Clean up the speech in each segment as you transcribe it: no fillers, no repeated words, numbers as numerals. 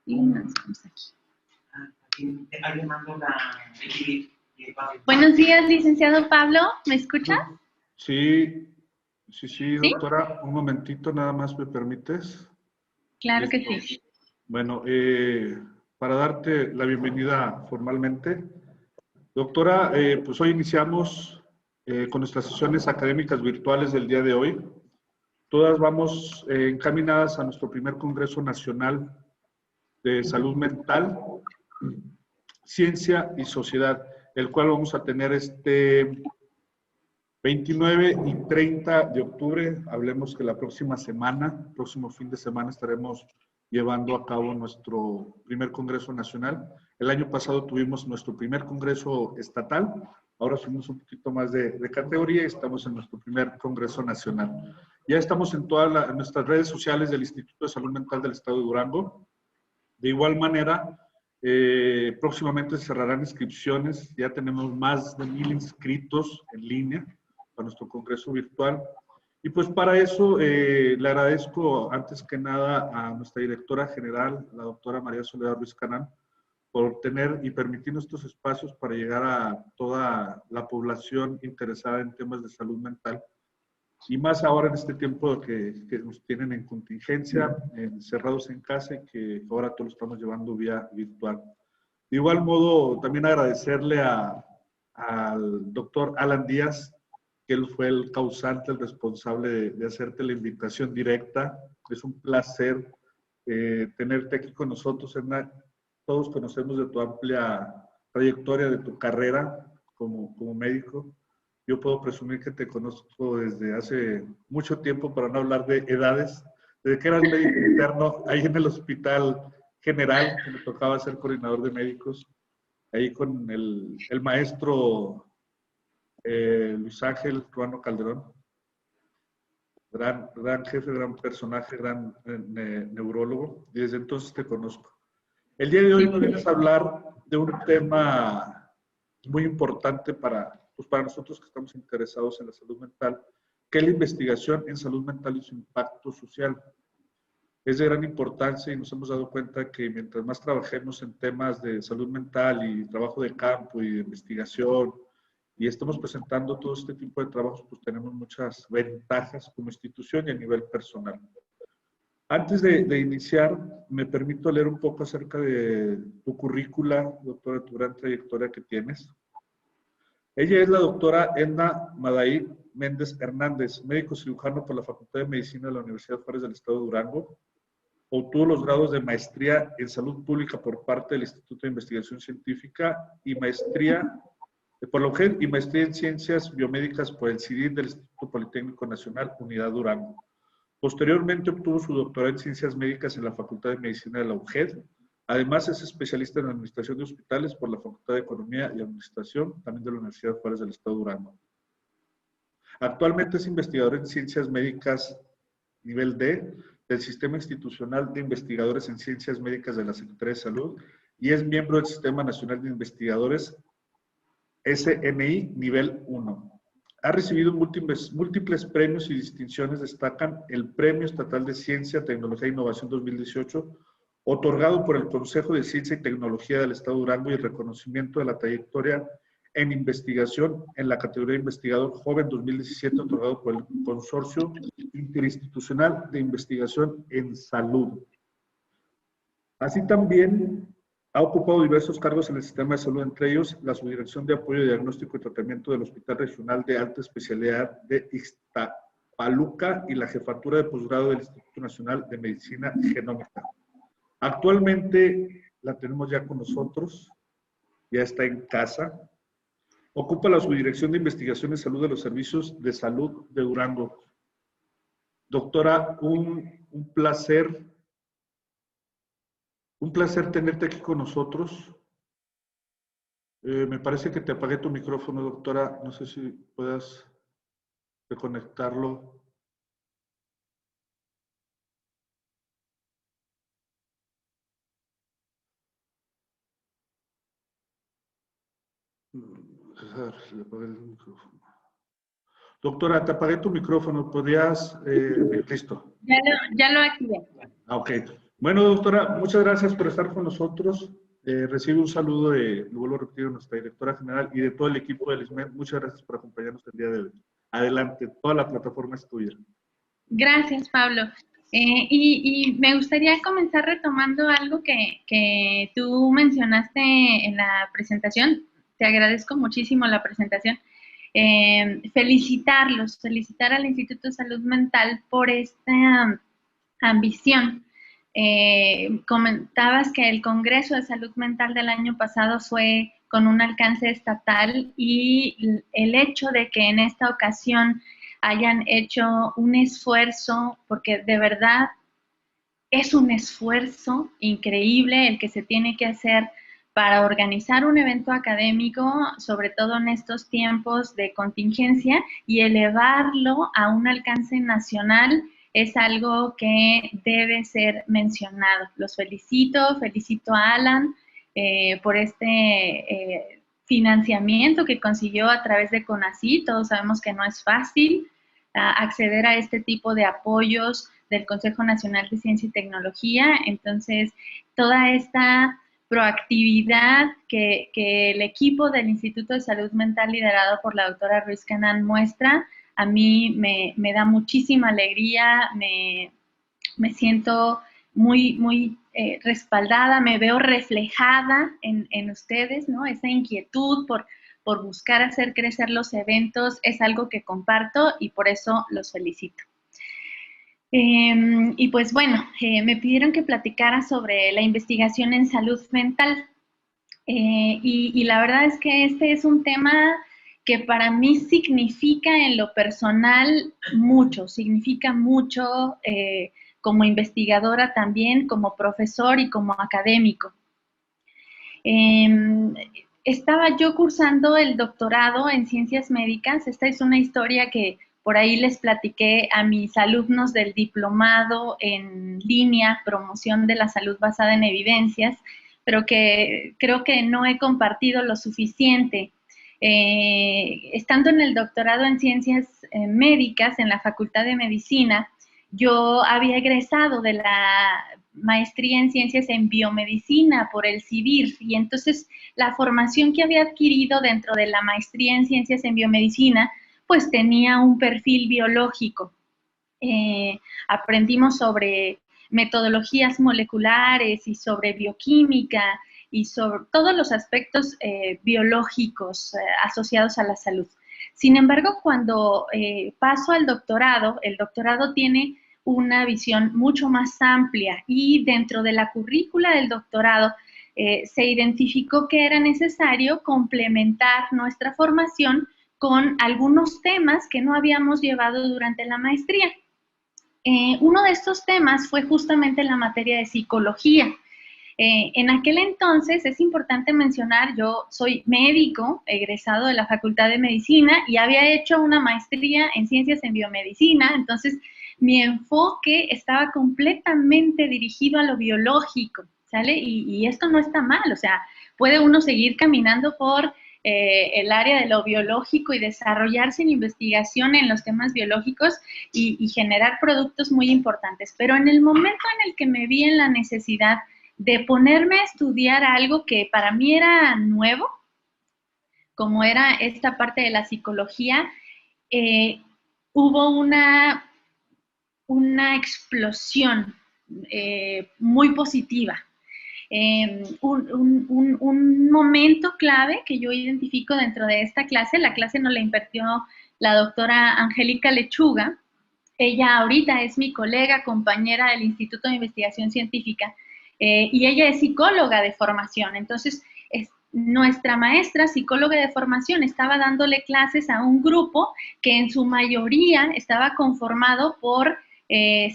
Y nos vamos aquí. Buenos días, licenciado Pablo. ¿Me escuchas? Sí, ¿Sí? doctora. Un momentito, nada más me permites. Claro que Listo. sí. Bueno, para darte la bienvenida formalmente. Doctora, pues hoy iniciamos con nuestras sesiones académicas virtuales del día de hoy. Todas vamos encaminadas a nuestro primer Congreso Nacional de Salud Mental, Ciencia y Sociedad, el cual vamos a tener este 29 y 30 de octubre. Hablemos que la próxima semana, próximo fin de semana, estaremos llevando a cabo nuestro primer Congreso Nacional. El año pasado tuvimos nuestro primer Congreso Estatal, ahora subimos un poquito más de categoría y estamos en nuestro primer Congreso Nacional. Ya estamos en todas nuestras redes sociales del Instituto de Salud Mental del Estado de Durango. De igual manera, próximamente se cerrarán inscripciones, ya tenemos más de 1000 inscritos en línea para nuestro congreso virtual. Y pues para eso le agradezco antes que nada a nuestra directora general, la doctora María Soledad Ruiz Canán, por tener y permitirnos estos espacios para llegar a toda la población interesada en temas de salud mental. Y más ahora en este tiempo que nos tienen en contingencia, encerrados en casa y que ahora todo lo estamos llevando vía virtual. De igual modo, también agradecerle al doctor Alan Díaz, que él fue el causante, el responsable de hacerte la invitación directa. Es un placer tenerte aquí con nosotros, Hernán. Todos conocemos de tu amplia trayectoria, de tu carrera como médico. Yo puedo presumir que te conozco desde hace mucho tiempo, para no hablar de edades, desde que eras médico interno ahí en el Hospital General, que me tocaba ser coordinador de médicos, ahí con el maestro Luis Ángel Ruano Calderón, gran jefe, gran personaje, gran neurólogo, y desde entonces te conozco. El día de hoy nos vienes a hablar de un tema muy importante para nosotros que estamos interesados en la salud mental, que es la investigación en salud mental y su impacto social. Es de gran importancia y nos hemos dado cuenta que mientras más trabajemos en temas de salud mental y trabajo de campo y de investigación, y estamos presentando todo este tipo de trabajos, pues tenemos muchas ventajas como institución y a nivel personal. Antes de iniciar, me permito leer un poco acerca de tu currícula, doctora, tu gran trayectoria que tienes. Ella es la doctora Edna Madaí Méndez Hernández, médico cirujano por la Facultad de Medicina de la Universidad Juárez del Estado de Durango. Obtuvo los grados de maestría en salud pública por parte del Instituto de Investigación Científica y maestría por la UGED y maestría en ciencias biomédicas por el CIDIN del Instituto Politécnico Nacional, Unidad Durango. Posteriormente obtuvo su doctorado en Ciencias Médicas en la Facultad de Medicina de la UGED. Además es especialista en Administración de Hospitales por la Facultad de Economía y Administración, también de la Universidad Juárez del Estado de Durango. Actualmente es investigador en Ciencias Médicas nivel D del Sistema Institucional de Investigadores en Ciencias Médicas de la Secretaría de Salud y es miembro del Sistema Nacional de Investigadores SNI nivel 1. Ha recibido múltiples premios y distinciones. Destacan el Premio Estatal de Ciencia, Tecnología e Innovación 2018, otorgado por el Consejo de Ciencia y Tecnología del Estado de Durango, y el reconocimiento de la trayectoria en investigación en la categoría de Investigador Joven 2017, otorgado por el Consorcio Interinstitucional de Investigación en Salud. Así también ha ocupado diversos cargos en el sistema de salud, entre ellos la Subdirección de Apoyo, Diagnóstico y Tratamiento del Hospital Regional de Alta Especialidad de Ixtapaluca y la Jefatura de Posgrado del Instituto Nacional de Medicina Genómica. Actualmente la tenemos ya con nosotros, ya está en casa. Ocupa la Subdirección de Investigación en Salud de los Servicios de Salud de Durango. Doctora, un placer tenerte aquí con nosotros. Me parece que te apagué tu micrófono, doctora. No sé si puedas reconectarlo. Le apagué el micrófono. Doctora, te apagué tu micrófono. ¿Podrías? Listo. Ya lo activé. Ok. Bueno, doctora, muchas gracias por estar con nosotros. Recibe un saludo lo vuelvo a repetir, de nuestra directora general y de todo el equipo del ISMED. Muchas gracias por acompañarnos el día de hoy. Adelante, toda la plataforma es tuya. Gracias, Pablo. Y me gustaría comenzar retomando algo que tú mencionaste en la presentación. Te agradezco muchísimo la presentación. Felicitar al Instituto de Salud Mental por esta ambición. Comentabas que el Congreso de Salud Mental del año pasado fue con un alcance estatal y el hecho de que en esta ocasión hayan hecho un esfuerzo, porque de verdad es un esfuerzo increíble el que se tiene que hacer para organizar un evento académico, sobre todo en estos tiempos de contingencia, y elevarlo a un alcance nacional es algo que debe ser mencionado. Los felicito a Alan por este financiamiento que consiguió a través de CONACYT. Todos sabemos que no es fácil acceder a este tipo de apoyos del Consejo Nacional de Ciencia y Tecnología. Entonces, toda esta proactividad que el equipo del Instituto de Salud Mental liderado por la doctora Ruiz Canán muestra, a mí me da muchísima alegría, me siento muy respaldada, me veo reflejada en ustedes, ¿no? Esa inquietud por buscar hacer crecer los eventos es algo que comparto y por eso los felicito. Y pues bueno, me pidieron que platicara sobre la investigación en salud mental. Y la verdad es que este es un tema que para mí significa en lo personal mucho, significa mucho como investigadora también, como profesor y como académico. Estaba yo cursando el doctorado en ciencias médicas. Esta es una historia que por ahí les platiqué a mis alumnos del diplomado en línea, promoción de la salud basada en evidencias, pero que creo que no he compartido lo suficiente. Estando en el doctorado en ciencias médicas en la Facultad de Medicina, yo había egresado de la maestría en ciencias en biomedicina por el CIBIR, y entonces la formación que había adquirido dentro de la maestría en ciencias en biomedicina pues tenía un perfil biológico. Aprendimos sobre metodologías moleculares y sobre bioquímica y sobre todos los aspectos biológicos asociados a la salud. Sin embargo, cuando paso al doctorado, el doctorado tiene una visión mucho más amplia y dentro de la currícula del doctorado se identificó que era necesario complementar nuestra formación con algunos temas que no habíamos llevado durante la maestría. Uno de estos temas fue justamente la materia de psicología. En aquel entonces, es importante mencionar, yo soy médico, egresado de la Facultad de Medicina y había hecho una maestría en ciencias en biomedicina, entonces mi enfoque estaba completamente dirigido a lo biológico, ¿sale? Y esto no está mal, o sea, puede uno seguir caminando por el área de lo biológico y desarrollarse en investigación en los temas biológicos y generar productos muy importantes. Pero en el momento en el que me vi en la necesidad de ponerme a estudiar algo que para mí era nuevo, como era esta parte de la psicología, hubo una explosión muy positiva. Un momento clave que yo identifico dentro de esta clase, la clase nos la impartió la doctora Angélica Lechuga. Ella ahorita es mi colega, compañera del Instituto de Investigación Científica, y ella es psicóloga de formación. Entonces, nuestra maestra, psicóloga de formación, estaba dándole clases a un grupo que en su mayoría estaba conformado por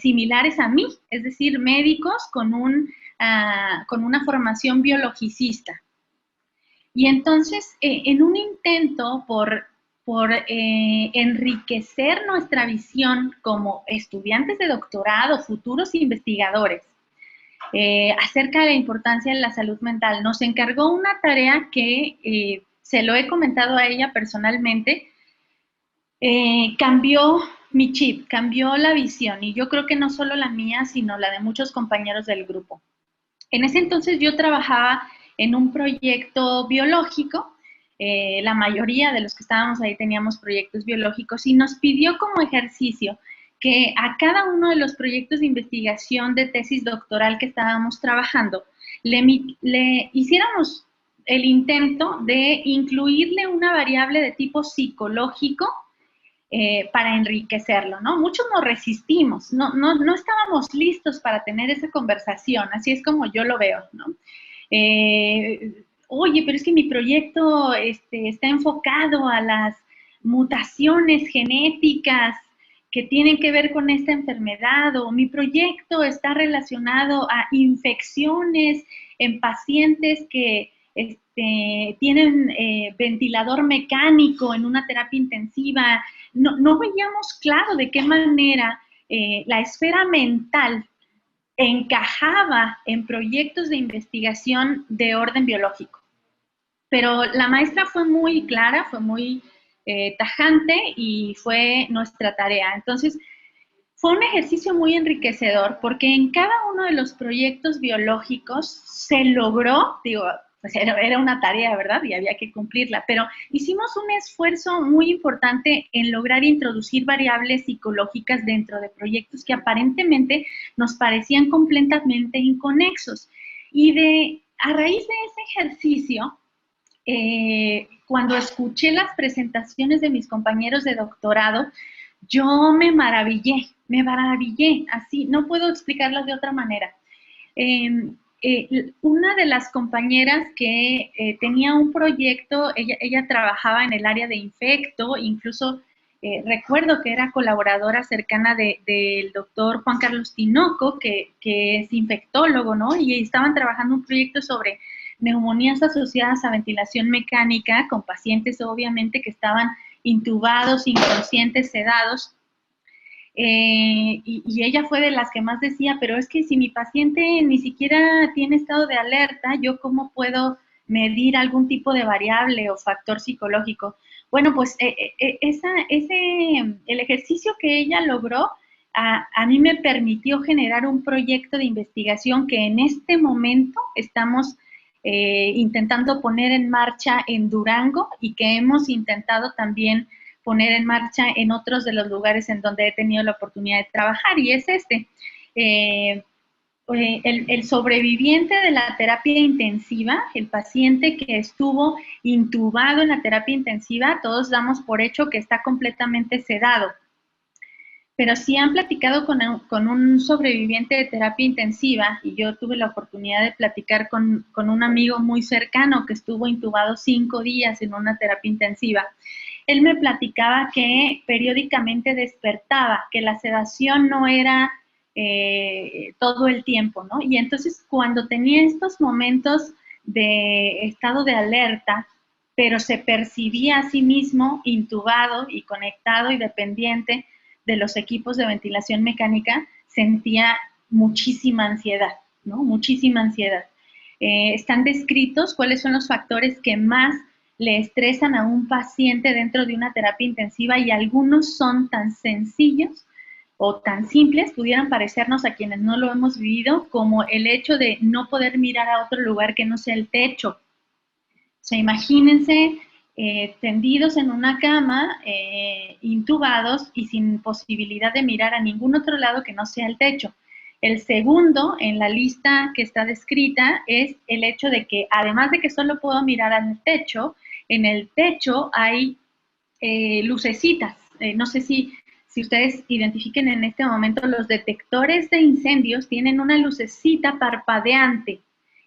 similares a mí, es decir, médicos con una formación biologicista. Y entonces, en un intento por enriquecer nuestra visión como estudiantes de doctorado, futuros investigadores, acerca de la importancia de la salud mental, nos encargó una tarea que se lo he comentado a ella personalmente, cambió mi chip, cambió la visión, y yo creo que no solo la mía, sino la de muchos compañeros del grupo. En ese entonces yo trabajaba en un proyecto biológico, la mayoría de los que estábamos ahí teníamos proyectos biológicos, y nos pidió como ejercicio que a cada uno de los proyectos de investigación de tesis doctoral que estábamos trabajando, le hiciéramos el intento de incluirle una variable de tipo psicológico para enriquecerlo, ¿no? Muchos nos resistimos, no estábamos listos para tener esa conversación, así es como yo lo veo, ¿no? Oye, pero es que mi proyecto está enfocado a las mutaciones genéticas que tienen que ver con esta enfermedad, o mi proyecto está relacionado a infecciones en pacientes que tienen ventilador mecánico en una terapia intensiva. No veíamos claro de qué manera la esfera mental encajaba en proyectos de investigación de orden biológico. Pero la maestra fue muy clara, fue muy tajante, y fue nuestra tarea. Entonces, fue un ejercicio muy enriquecedor, porque en cada uno de los proyectos biológicos se logró, digo, pues era una tarea, ¿verdad? Y había que cumplirla, pero hicimos un esfuerzo muy importante en lograr introducir variables psicológicas dentro de proyectos que aparentemente nos parecían completamente inconexos. Y a raíz de ese ejercicio, cuando escuché las presentaciones de mis compañeros de doctorado, yo me maravillé, así, no puedo explicarlo de otra manera. Una de las compañeras que tenía un proyecto, ella trabajaba en el área de infecto, incluso recuerdo que era colaboradora cercana del doctor Juan Carlos Tinoco, que es infectólogo, ¿no? Y estaban trabajando un proyecto sobre neumonías asociadas a ventilación mecánica, con pacientes obviamente que estaban intubados, inconscientes, sedados. Y ella fue de las que más decía, pero es que si mi paciente ni siquiera tiene estado de alerta, ¿yo cómo puedo medir algún tipo de variable o factor psicológico? Bueno, pues el ejercicio que ella logró a mí me permitió generar un proyecto de investigación que en este momento estamos intentando poner en marcha en Durango, y que hemos intentado también poner en marcha en otros de los lugares en donde he tenido la oportunidad de trabajar, y es el sobreviviente de la terapia intensiva, el paciente que estuvo intubado en la terapia intensiva. Todos damos por hecho que está completamente sedado, pero si han platicado con un sobreviviente de terapia intensiva, y yo tuve la oportunidad de platicar con un amigo muy cercano que estuvo intubado 5 días en una terapia intensiva, él me platicaba que periódicamente despertaba, que la sedación no era todo el tiempo, ¿no? Y entonces, cuando tenía estos momentos de estado de alerta, pero se percibía a sí mismo intubado y conectado y dependiente de los equipos de ventilación mecánica, sentía muchísima ansiedad, ¿no? Muchísima ansiedad. Están descritos cuáles son los factores que más le estresan a un paciente dentro de una terapia intensiva, y algunos son tan sencillos o tan simples, pudieran parecernos a quienes no lo hemos vivido, como el hecho de no poder mirar a otro lugar que no sea el techo. O sea, imagínense tendidos en una cama, intubados y sin posibilidad de mirar a ningún otro lado que no sea el techo. El segundo en la lista que está descrita es el hecho de que, además de que solo puedo mirar al techo, en el techo hay lucecitas. No sé si ustedes identifiquen en este momento, los detectores de incendios tienen una lucecita parpadeante.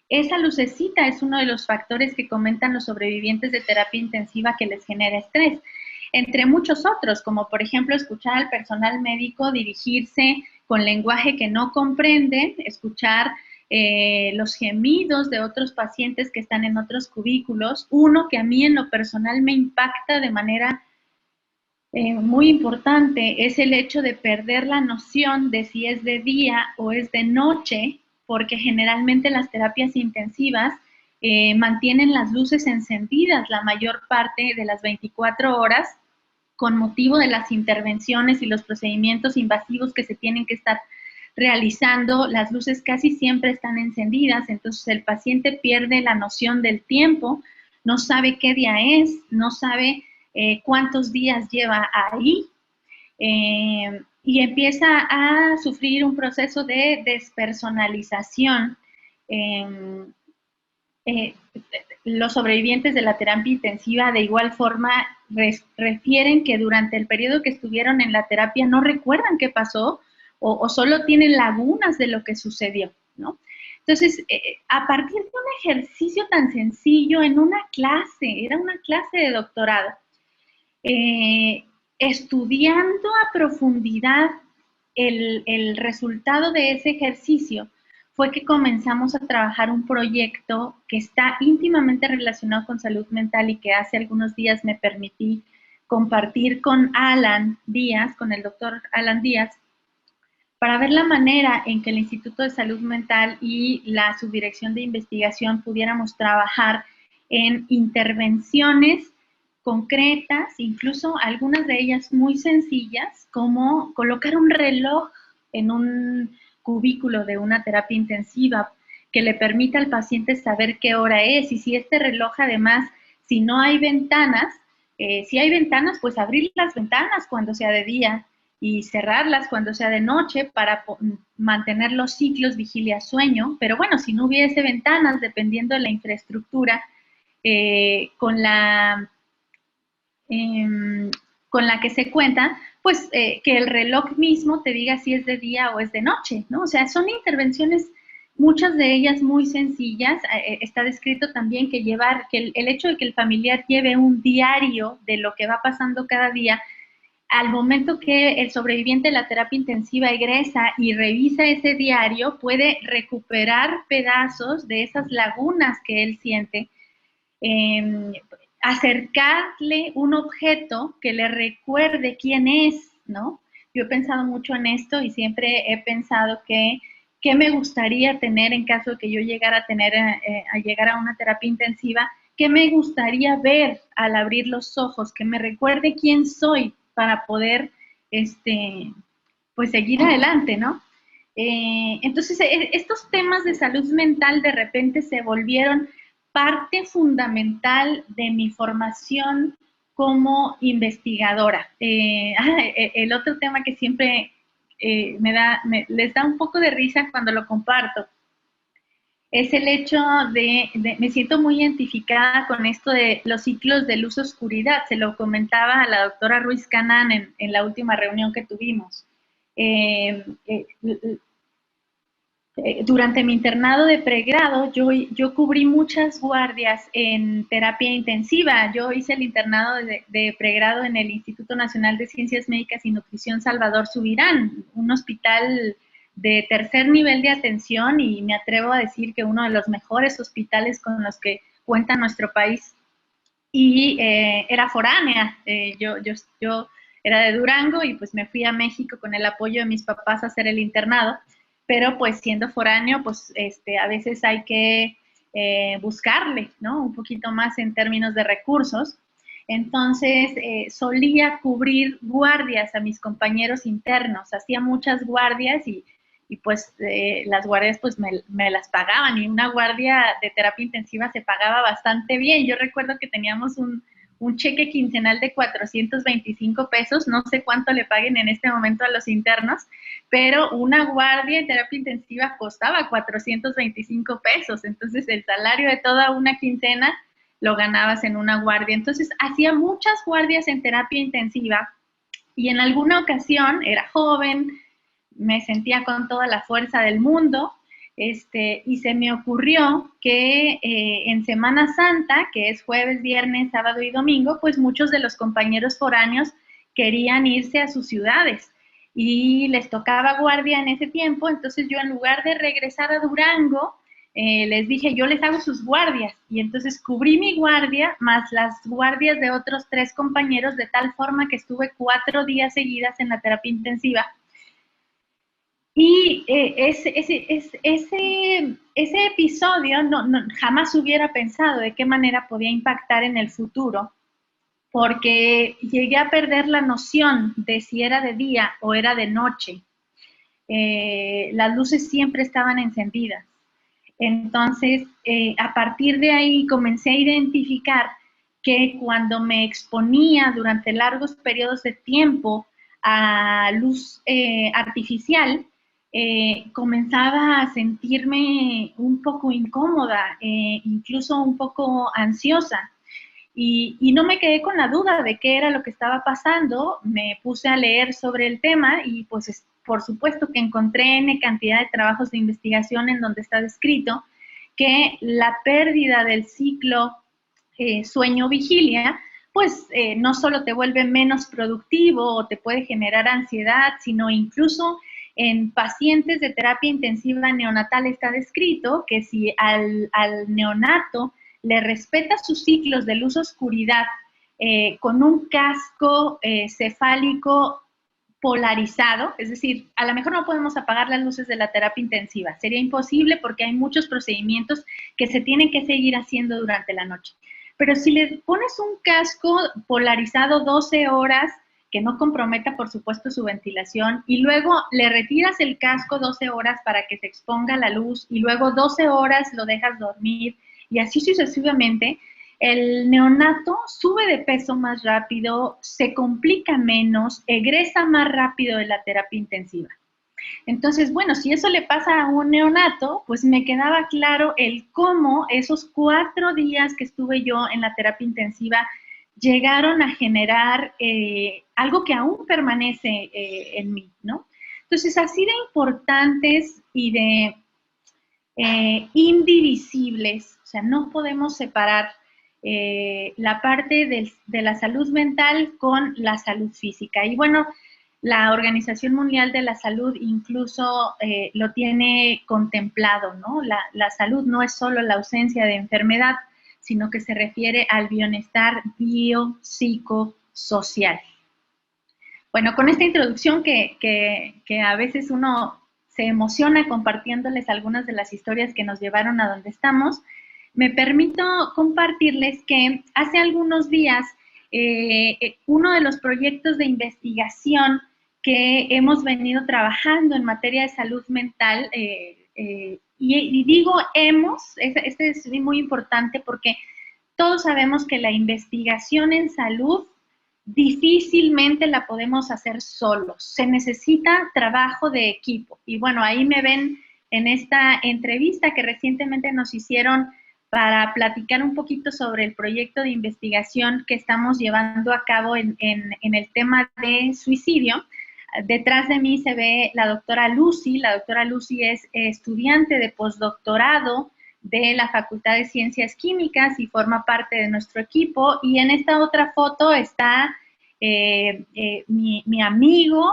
Esa lucecita es uno de los factores que comentan los sobrevivientes de terapia intensiva que les genera estrés, entre muchos otros, como por ejemplo escuchar al personal médico dirigirse con lenguaje que no comprenden, escuchar los gemidos de otros pacientes que están en otros cubículos. Uno que a mí en lo personal me impacta de manera muy importante es el hecho de perder la noción de si es de día o es de noche, porque generalmente las terapias intensivas mantienen las luces encendidas la mayor parte de las 24 horas, con motivo de las intervenciones y los procedimientos invasivos que se tienen que estar realizando, las luces casi siempre están encendidas, entonces el paciente pierde la noción del tiempo, no sabe qué día es, no sabe cuántos días lleva ahí, y empieza a sufrir un proceso de despersonalización. Los sobrevivientes de la terapia intensiva de igual forma refieren que durante el periodo que estuvieron en la terapia no recuerdan qué pasó o solo tienen lagunas de lo que sucedió, ¿no? Entonces, a partir de un ejercicio tan sencillo en una clase, era una clase de doctorado, estudiando a profundidad el resultado de ese ejercicio, fue que comenzamos a trabajar un proyecto que está íntimamente relacionado con salud mental y que hace algunos días me permití compartir con Alan Díaz, con el doctor Alan Díaz, para ver la manera en que el Instituto de Salud Mental y la Subdirección de Investigación pudiéramos trabajar en intervenciones concretas, incluso algunas de ellas muy sencillas, como colocar un reloj en un cubículo de una terapia intensiva que le permita al paciente saber qué hora es, y si este reloj además, si no hay ventanas, si hay ventanas, pues abrir las ventanas cuando sea de día y cerrarlas cuando sea de noche para mantener los ciclos vigilia-sueño, pero bueno, si no hubiese ventanas, dependiendo de la infraestructura, con la que se cuenta, pues que el reloj mismo te diga si es de día o es de noche, ¿no? O sea, son intervenciones, muchas de ellas muy sencillas. Está descrito también que el hecho de que el familiar lleve un diario de lo que va pasando cada día, al momento que el sobreviviente de la terapia intensiva egresa y revisa ese diario, puede recuperar pedazos de esas lagunas que él siente, acercarle un objeto que le recuerde quién es, ¿no? Yo he pensado mucho en esto y siempre he pensado que qué me gustaría tener en caso de que yo llegara a llegar a una terapia intensiva, qué me gustaría ver al abrir los ojos, que me recuerde quién soy para poder, pues seguir adelante, ¿no? Entonces, estos temas de salud mental de repente se volvieron parte fundamental de mi formación como investigadora. El otro tema que siempre les da un poco de risa cuando lo comparto es el hecho me siento muy identificada con esto de los ciclos de luz-oscuridad. Se lo comentaba a la doctora Ruiz Canán en la última reunión que tuvimos. Durante mi internado de pregrado, yo cubrí muchas guardias en terapia intensiva. Yo hice el internado de pregrado en el Instituto Nacional de Ciencias Médicas y Nutrición Salvador Subirán, un hospital de tercer nivel de atención, y me atrevo a decir que uno de los mejores hospitales con los que cuenta nuestro país. Y era foránea. Yo era de Durango y pues me fui a México con el apoyo de mis papás a hacer el internado. Pero pues siendo foráneo, pues a veces hay que buscarle, ¿no? Un poquito más en términos de recursos. Entonces, solía cubrir guardias a mis compañeros internos, hacía muchas guardias y pues las guardias pues me las pagaban, y una guardia de terapia intensiva se pagaba bastante bien. Yo recuerdo que teníamos un cheque quincenal de 425 pesos, no sé cuánto le paguen en este momento a los internos, pero una guardia en terapia intensiva costaba 425 pesos, entonces el salario de toda una quincena lo ganabas en una guardia. Entonces hacía muchas guardias en terapia intensiva y en alguna ocasión era joven, me sentía con toda la fuerza del mundo, y se me ocurrió que en Semana Santa, que es jueves, viernes, sábado y domingo, pues muchos de los compañeros foráneos querían irse a sus ciudades y les tocaba guardia en ese tiempo. Entonces yo, en lugar de regresar a Durango, les dije, yo les hago sus guardias, y entonces cubrí mi guardia más las guardias de otros 3 compañeros, de tal forma que estuve 4 días seguidas en la terapia intensiva. Y ese episodio jamás hubiera pensado de qué manera podía impactar en el futuro porque llegué a perder la noción de si era de día o era de noche. Las luces siempre estaban encendidas. Entonces, a partir de ahí comencé a identificar que cuando me exponía durante largos periodos de tiempo a luz artificial, comenzaba a sentirme un poco incómoda, incluso un poco ansiosa. Y no me quedé con la duda de qué era lo que estaba pasando, me puse a leer sobre el tema y pues por supuesto que encontré N cantidad de trabajos de investigación en donde está descrito que la pérdida del ciclo sueño-vigilia, pues no solo te vuelve menos productivo o te puede generar ansiedad, sino incluso en pacientes de terapia intensiva neonatal está descrito que si al neonato le respeta sus ciclos de luz-oscuridad con un casco cefálico polarizado, es decir, a lo mejor no podemos apagar las luces de la terapia intensiva, sería imposible porque hay muchos procedimientos que se tienen que seguir haciendo durante la noche. Pero si le pones un casco polarizado 12 horas, que no comprometa, por supuesto, su ventilación, y luego le retiras el casco 12 horas para que se exponga la luz, y luego 12 horas lo dejas dormir, y así sucesivamente, el neonato sube de peso más rápido, se complica menos, egresa más rápido de la terapia intensiva. Entonces, bueno, si eso le pasa a un neonato, pues me quedaba claro el cómo esos 4 días que estuve yo en la terapia intensiva llegaron a generar algo que aún permanece en mí, ¿no? Entonces, así de importantes y de indivisibles, o sea, no podemos separar la parte de la salud mental con la salud física. Y bueno, la Organización Mundial de la Salud incluso lo tiene contemplado, ¿no? La salud no es solo la ausencia de enfermedad, sino que se refiere al bienestar biopsicosocial. Bueno, con esta introducción que a veces uno se emociona compartiéndoles algunas de las historias que nos llevaron a donde estamos, me permito compartirles que hace algunos días uno de los proyectos de investigación que hemos venido trabajando en materia de salud mental, y digo hemos, este es muy importante porque todos sabemos que la investigación en salud difícilmente la podemos hacer solos, se necesita trabajo de equipo. Y bueno, ahí me ven en esta entrevista que recientemente nos hicieron para platicar un poquito sobre el proyecto de investigación que estamos llevando a cabo en el tema de suicidio. Detrás de mí se ve la doctora Lucy. La doctora Lucy es estudiante de postdoctorado de la Facultad de Ciencias Químicas y forma parte de nuestro equipo. Y en esta otra foto está mi amigo,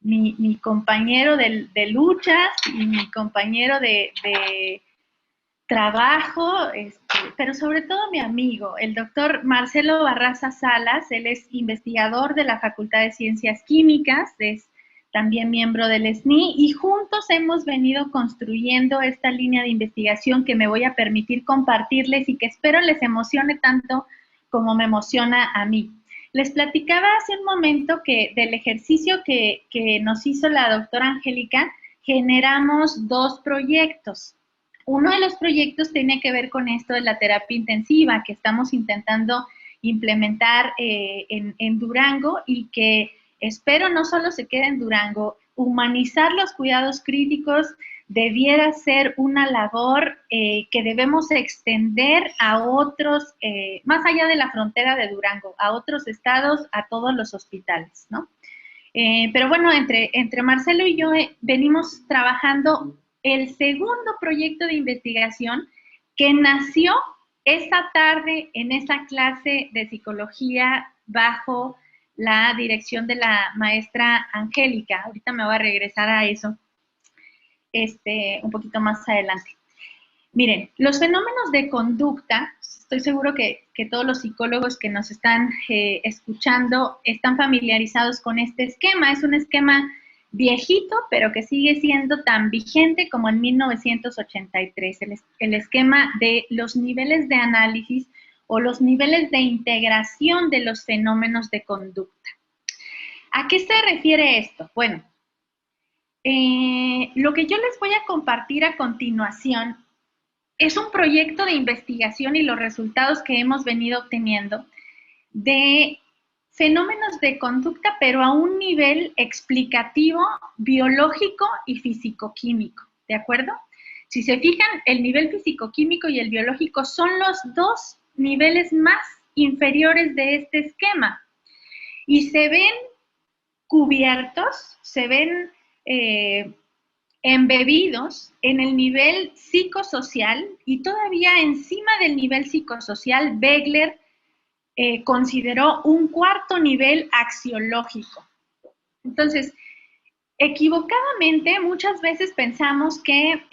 mi compañero de luchas y mi compañero de trabajo, pero sobre todo mi amigo, el doctor Marcelo Barraza Salas. Él es investigador de la Facultad de Ciencias Químicas, es también miembro del SNI, y juntos hemos venido construyendo esta línea de investigación que me voy a permitir compartirles y que espero les emocione tanto como me emociona a mí. Les platicaba hace un momento que del ejercicio que nos hizo la doctora Angélica, generamos 2 proyectos. Uno de los proyectos tiene que ver con esto de la terapia intensiva que estamos intentando implementar en Durango y que espero no solo se quede en Durango. Humanizar los cuidados críticos debiera ser una labor que debemos extender a otros, más allá de la frontera de Durango, a otros estados, a todos los hospitales, ¿no? Pero bueno, entre Marcelo y yo venimos trabajando el segundo proyecto de investigación que nació esa tarde en esa clase de psicología bajo la dirección de la maestra Angélica. Ahorita me voy a regresar a eso un poquito más adelante. Miren, los fenómenos de conducta, estoy seguro que todos los psicólogos que nos están escuchando están familiarizados con este esquema. Es un esquema viejito, pero que sigue siendo tan vigente como en 1983, el esquema de los niveles de análisis o los niveles de integración de los fenómenos de conducta. ¿A qué se refiere esto? Bueno, lo que yo les voy a compartir a continuación es un proyecto de investigación y los resultados que hemos venido obteniendo de fenómenos de conducta, pero a un nivel explicativo, biológico y físico-químico, ¿de acuerdo? Si se fijan, el nivel físico-químico y el biológico son los dos niveles más inferiores de este esquema y se ven cubiertos, se ven embebidos en el nivel psicosocial y todavía encima del nivel psicosocial, Begler consideró un cuarto nivel axiológico. Entonces, equivocadamente, muchas veces pensamos que,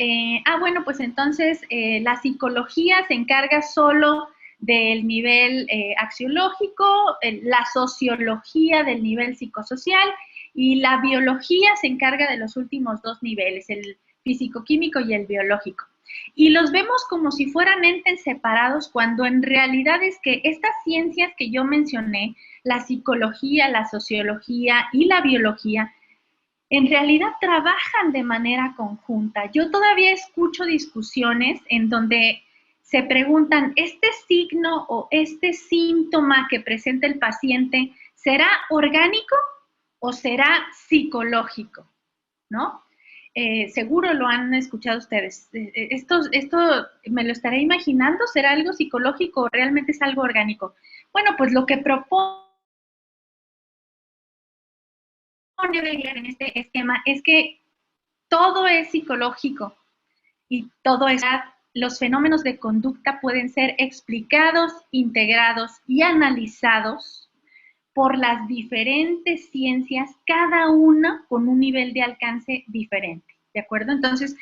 bueno, pues entonces la psicología se encarga solo del nivel axiológico, la sociología del nivel psicosocial y la biología se encarga de los últimos dos niveles, el físico-químico y el biológico. Y los vemos como si fueran entes separados, cuando en realidad es que estas ciencias que yo mencioné, la psicología, la sociología y la biología, en realidad trabajan de manera conjunta. Yo todavía escucho discusiones en donde se preguntan, ¿este signo o este síntoma que presenta el paciente será orgánico o será psicológico? ¿No? Seguro lo han escuchado ustedes. Esto me lo estaré imaginando, ¿será algo psicológico o realmente es algo orgánico? Bueno, pues lo que propone Begler en este esquema es que todo es psicológico y todo es, los fenómenos de conducta pueden ser explicados, integrados y analizados por las diferentes ciencias, cada una con un nivel de alcance diferente, ¿de acuerdo? Entonces,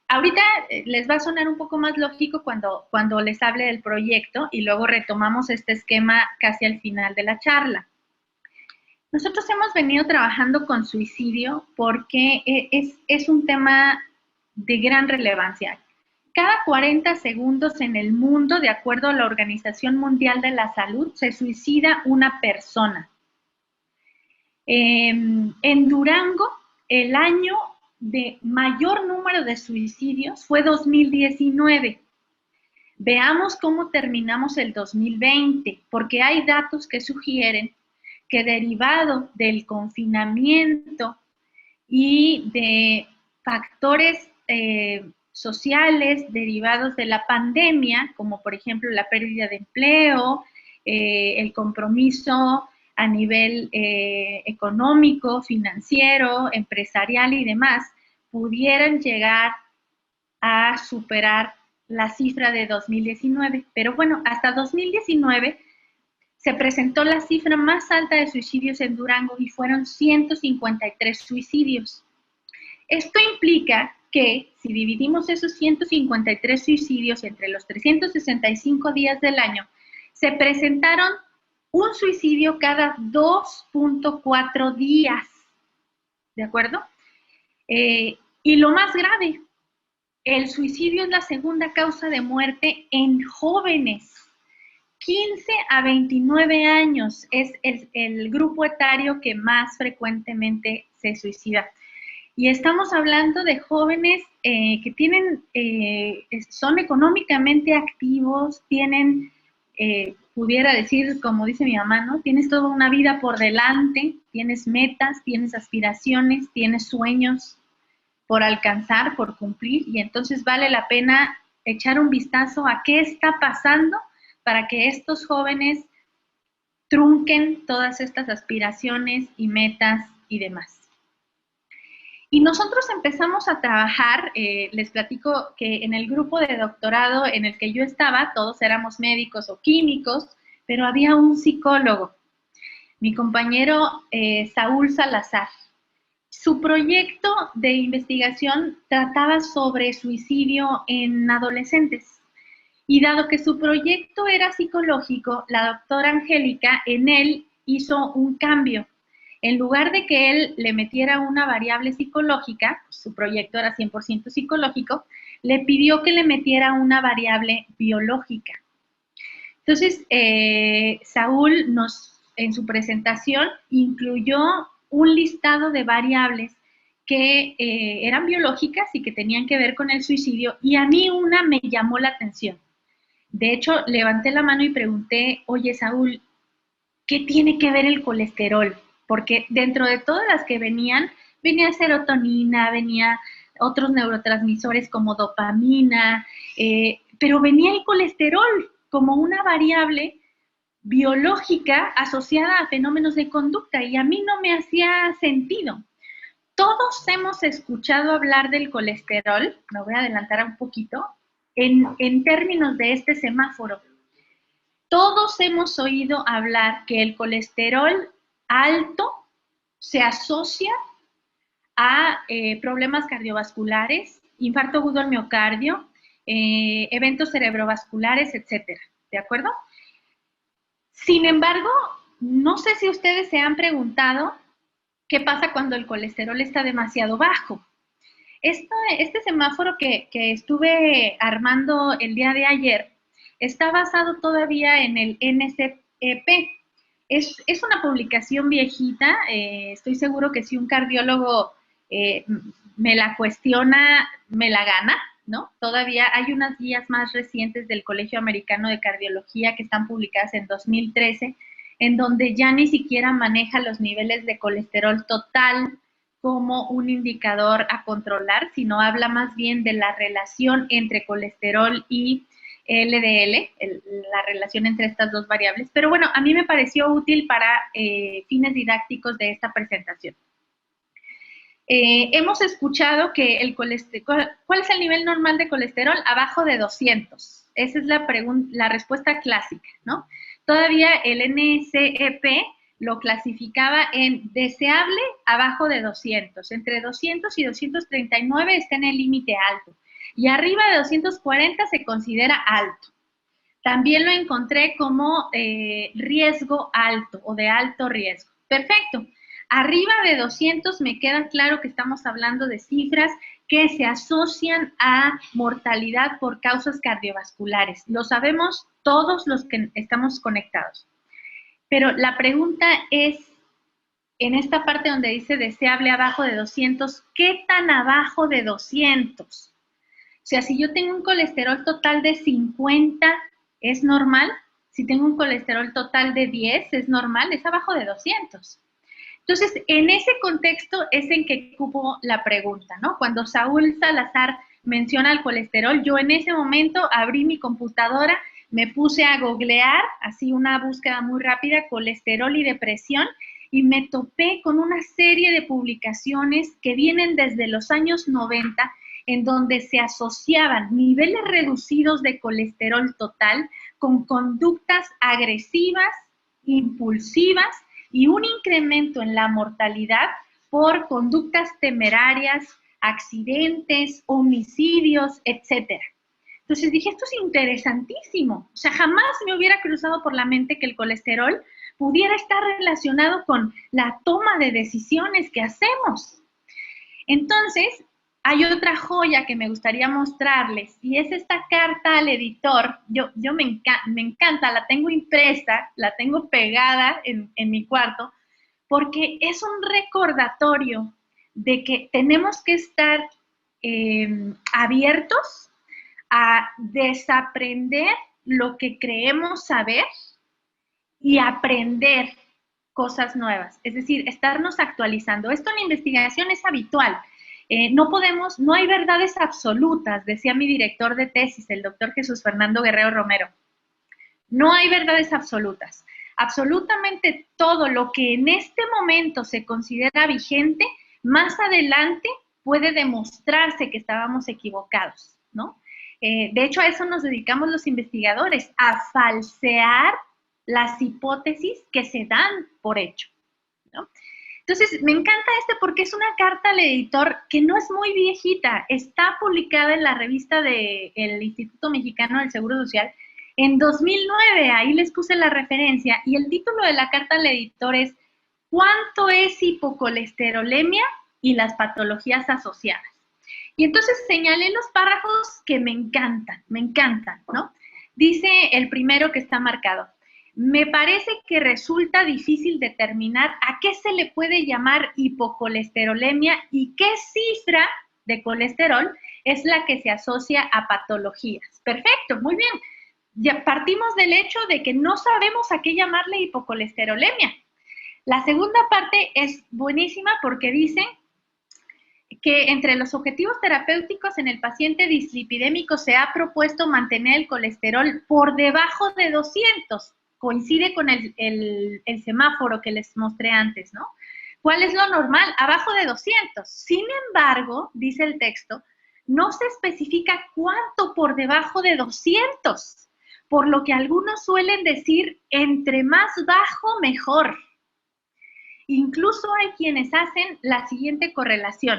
ahorita les va a sonar un poco más lógico cuando les hable del proyecto y luego retomamos este esquema casi al final de la charla. Nosotros hemos venido trabajando con suicidio porque es un tema de gran relevancia. Cada 40 segundos en el mundo, de acuerdo a la Organización Mundial de la Salud, se suicida una persona. En Durango, el año de mayor número de suicidios fue 2019. Veamos cómo terminamos el 2020, porque hay datos que sugieren que derivado del confinamiento y de factores sociales derivados de la pandemia, como por ejemplo la pérdida de empleo, el compromiso a nivel económico, financiero, empresarial y demás, pudieran llegar a superar la cifra de 2019. Pero bueno, hasta 2019 se presentó la cifra más alta de suicidios en Durango y fueron 153 suicidios. Esto implica que si dividimos esos 153 suicidios entre los 365 días del año, se presentaron un suicidio cada 2.4 días, ¿de acuerdo? Y lo más grave, el suicidio es la segunda causa de muerte en jóvenes. 15 a 29 años es el grupo etario que más frecuentemente se suicida. Y estamos hablando de jóvenes que tienen, son económicamente activos, tienen, pudiera decir, como dice mi mamá, ¿no? Tienes toda una vida por delante, tienes metas, tienes aspiraciones, tienes sueños por alcanzar, por cumplir, y entonces vale la pena echar un vistazo a qué está pasando para que estos jóvenes trunquen todas estas aspiraciones y metas y demás. Y nosotros empezamos a trabajar, les platico que en el grupo de doctorado en el que yo estaba, todos éramos médicos o químicos, pero había un psicólogo, mi compañero Saúl Salazar. Su proyecto de investigación trataba sobre suicidio en adolescentes. Y dado que su proyecto era psicológico, la doctora Angélica en él hizo un cambio. En lugar de que él le metiera una variable psicológica, su proyecto era 100% psicológico, le pidió que le metiera una variable biológica. Entonces, Saúl en su presentación incluyó un listado de variables que eran biológicas y que tenían que ver con el suicidio, y a mí una me llamó la atención. De hecho, levanté la mano y pregunté, oye, Saúl, ¿qué tiene que ver el colesterol? Porque dentro de todas las que venía serotonina, venía otros neurotransmisores como dopamina, pero venía el colesterol como una variable biológica asociada a fenómenos de conducta, y a mí no me hacía sentido. Todos hemos escuchado hablar del colesterol, me voy a adelantar un poquito, en términos de este semáforo. Todos hemos oído hablar que el colesterol alto se asocia a problemas cardiovasculares, infarto agudo al miocardio, eventos cerebrovasculares, etcétera. ¿De acuerdo? Sin embargo, no sé si ustedes se han preguntado qué pasa cuando el colesterol está demasiado bajo. Este semáforo que estuve armando el día de ayer está basado todavía en el NCEP. Es una publicación viejita, estoy seguro que si un cardiólogo me la cuestiona, me la gana, ¿no? Todavía hay unas guías más recientes del Colegio Americano de Cardiología que están publicadas en 2013, en donde ya ni siquiera maneja los niveles de colesterol total como un indicador a controlar, sino habla más bien de la relación entre colesterol y LDL, la relación entre estas dos variables. Pero bueno, a mí me pareció útil para fines didácticos de esta presentación. Hemos escuchado que el colesterol, ¿cuál es el nivel normal de colesterol? Abajo de 200. Esa es la respuesta clásica, ¿no? Todavía el NCEP lo clasificaba en deseable abajo de 200. Entre 200 y 239 está en el límite alto. Y arriba de 240 se considera alto. También lo encontré como riesgo alto o de alto riesgo. Perfecto. Arriba de 200 me queda claro que estamos hablando de cifras que se asocian a mortalidad por causas cardiovasculares. Lo sabemos todos los que estamos conectados. Pero la pregunta es, en esta parte donde dice deseable abajo de 200, ¿qué tan abajo de 200? O sea, si yo tengo un colesterol total de 50, ¿es normal? Si tengo un colesterol total de 10, ¿es normal? Es abajo de 200. Entonces, en ese contexto es en que cupo la pregunta, ¿no? Cuando Saúl Salazar menciona el colesterol, yo en ese momento abrí mi computadora, me puse a googlear, así una búsqueda muy rápida, colesterol y depresión, y me topé con una serie de publicaciones que vienen desde los años 90, en donde se asociaban niveles reducidos de colesterol total con conductas agresivas, impulsivas y un incremento en la mortalidad por conductas temerarias, accidentes, homicidios, etcétera. Entonces dije, esto es interesantísimo. O sea, jamás me hubiera cruzado por la mente que el colesterol pudiera estar relacionado con la toma de decisiones que hacemos. Entonces, hay otra joya que me gustaría mostrarles, y es esta carta al editor. Yo me encanta, la tengo impresa, la tengo pegada en mi cuarto, porque es un recordatorio de que tenemos que estar abiertos a desaprender lo que creemos saber y aprender cosas nuevas, es decir, estarnos actualizando. Esto en la investigación es habitual. No hay verdades absolutas, decía mi director de tesis, el doctor Jesús Fernando Guerrero Romero. No hay verdades absolutas. Absolutamente todo lo que en este momento se considera vigente, más adelante puede demostrarse que estábamos equivocados, ¿no? De hecho, a eso nos dedicamos los investigadores, a falsear las hipótesis que se dan por hecho, ¿no? Entonces, me encanta porque es una carta al editor que no es muy viejita, está publicada en la revista del Instituto Mexicano del Seguro Social en 2009, ahí les puse la referencia, y el título de la carta al editor es ¿cuánto es hipocolesterolemia y las patologías asociadas? Y entonces señalé los párrafos que me encantan, ¿no? Dice el primero que está marcado. Me parece que resulta difícil determinar a qué se le puede llamar hipocolesterolemia y qué cifra de colesterol es la que se asocia a patologías. Perfecto, muy bien. Ya partimos del hecho de que no sabemos a qué llamarle hipocolesterolemia. La segunda parte es buenísima porque dice que entre los objetivos terapéuticos en el paciente dislipidémico se ha propuesto mantener el colesterol por debajo de 200. Coincide con el semáforo que les mostré antes, ¿no? ¿Cuál es lo normal? Abajo de 200. Sin embargo, dice el texto, no se especifica cuánto por debajo de 200, por lo que algunos suelen decir, entre más bajo, mejor. Incluso hay quienes hacen la siguiente correlación.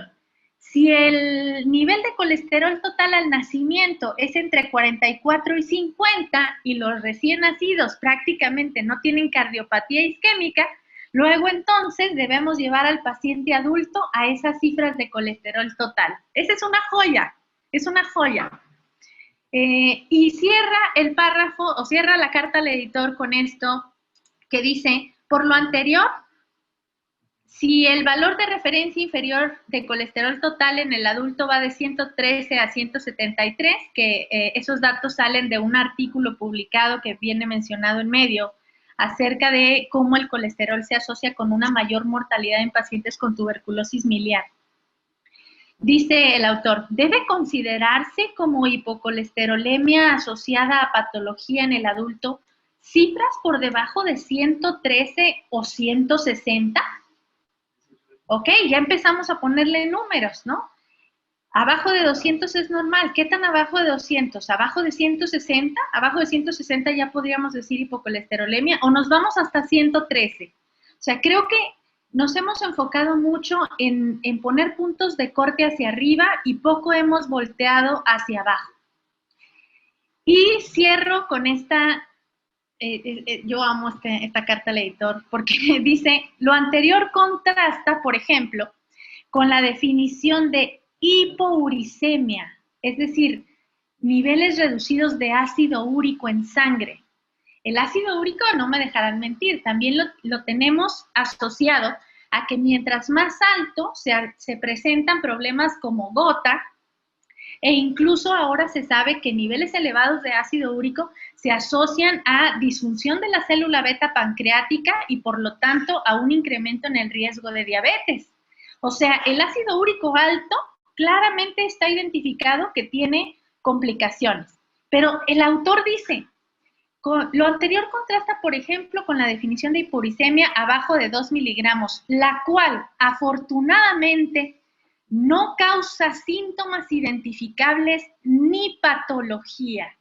Si el nivel de colesterol total al nacimiento es entre 44 y 50 y los recién nacidos prácticamente no tienen cardiopatía isquémica, luego entonces debemos llevar al paciente adulto a esas cifras de colesterol total. Esa es una joya, es una joya. Y cierra el párrafo o cierra la carta al editor con esto que dice, por lo anterior, si el valor de referencia inferior de colesterol total en el adulto va de 113 a 173, que esos datos salen de un artículo publicado que viene mencionado en medio acerca de cómo el colesterol se asocia con una mayor mortalidad en pacientes con tuberculosis miliar. Dice el autor, ¿debe considerarse como hipocolesterolemia asociada a patología en el adulto cifras por debajo de 113 o 160? Ok, ya empezamos a ponerle números, ¿no? Abajo de 200 es normal. ¿Qué tan abajo de 200? ¿Abajo de 160? Abajo de 160 ya podríamos decir hipocolesterolemia o nos vamos hasta 113. O sea, creo que nos hemos enfocado mucho en poner puntos de corte hacia arriba y poco hemos volteado hacia abajo. Y cierro con esta... yo amo esta carta al editor porque dice, lo anterior contrasta, por ejemplo, con la definición de hipouricemia, es decir, niveles reducidos de ácido úrico en sangre. El ácido úrico, no me dejarán mentir, también lo tenemos asociado a que mientras más alto se presentan problemas como gota, e incluso ahora se sabe que niveles elevados de ácido úrico se asocian a disfunción de la célula beta pancreática y por lo tanto a un incremento en el riesgo de diabetes. O sea, el ácido úrico alto claramente está identificado que tiene complicaciones. Pero el autor dice, lo anterior contrasta, por ejemplo, con la definición de hipouricemia abajo de 2 miligramos, la cual afortunadamente no causa síntomas identificables ni patología.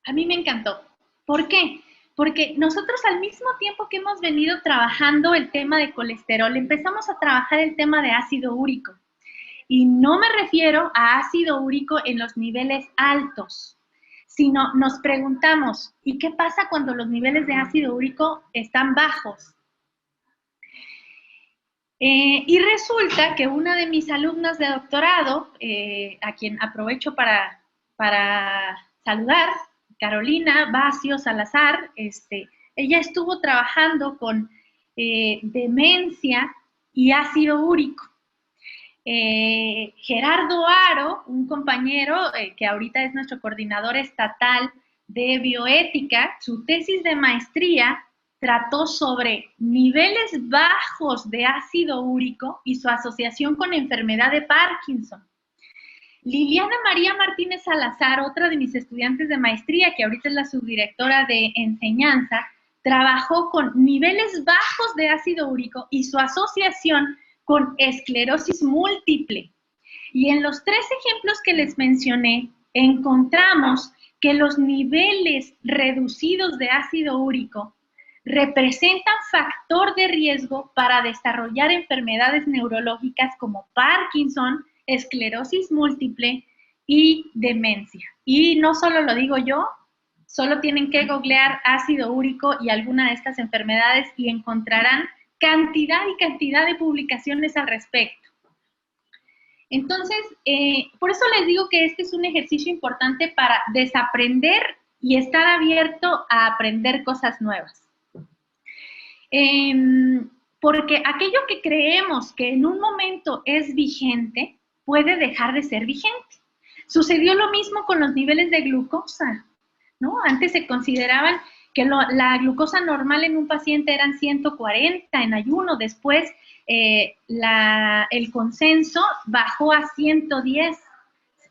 A mí me encantó. ¿Por qué? Porque nosotros al mismo tiempo que hemos venido trabajando el tema de colesterol, empezamos a trabajar el tema de ácido úrico. Y no me refiero a ácido úrico en los niveles altos, sino nos preguntamos, ¿y qué pasa cuando los niveles de ácido úrico están bajos? Y resulta que una de mis alumnas de doctorado, a quien aprovecho para saludar, Carolina Bacio Salazar, ella estuvo trabajando con demencia y ácido úrico. Gerardo Aro, un compañero que ahorita es nuestro coordinador estatal de bioética, su tesis de maestría trató sobre niveles bajos de ácido úrico y su asociación con enfermedad de Parkinson. Liliana María Martínez Salazar, otra de mis estudiantes de maestría, que ahorita es la subdirectora de enseñanza, trabajó con niveles bajos de ácido úrico y su asociación con esclerosis múltiple. Y en los 3 ejemplos que les mencioné, encontramos que los niveles reducidos de ácido úrico representan factor de riesgo para desarrollar enfermedades neurológicas como Parkinson, esclerosis múltiple y demencia. Y no solo lo digo yo, solo tienen que googlear ácido úrico y alguna de estas enfermedades y encontrarán cantidad y cantidad de publicaciones al respecto. Entonces, por eso les digo que este es un ejercicio importante para desaprender y estar abierto a aprender cosas nuevas. Porque aquello que creemos que en un momento es vigente, puede dejar de ser vigente. Sucedió lo mismo con los niveles de glucosa, ¿no? Antes se consideraban que la glucosa normal en un paciente eran 140 en ayuno, después el consenso bajó a 110,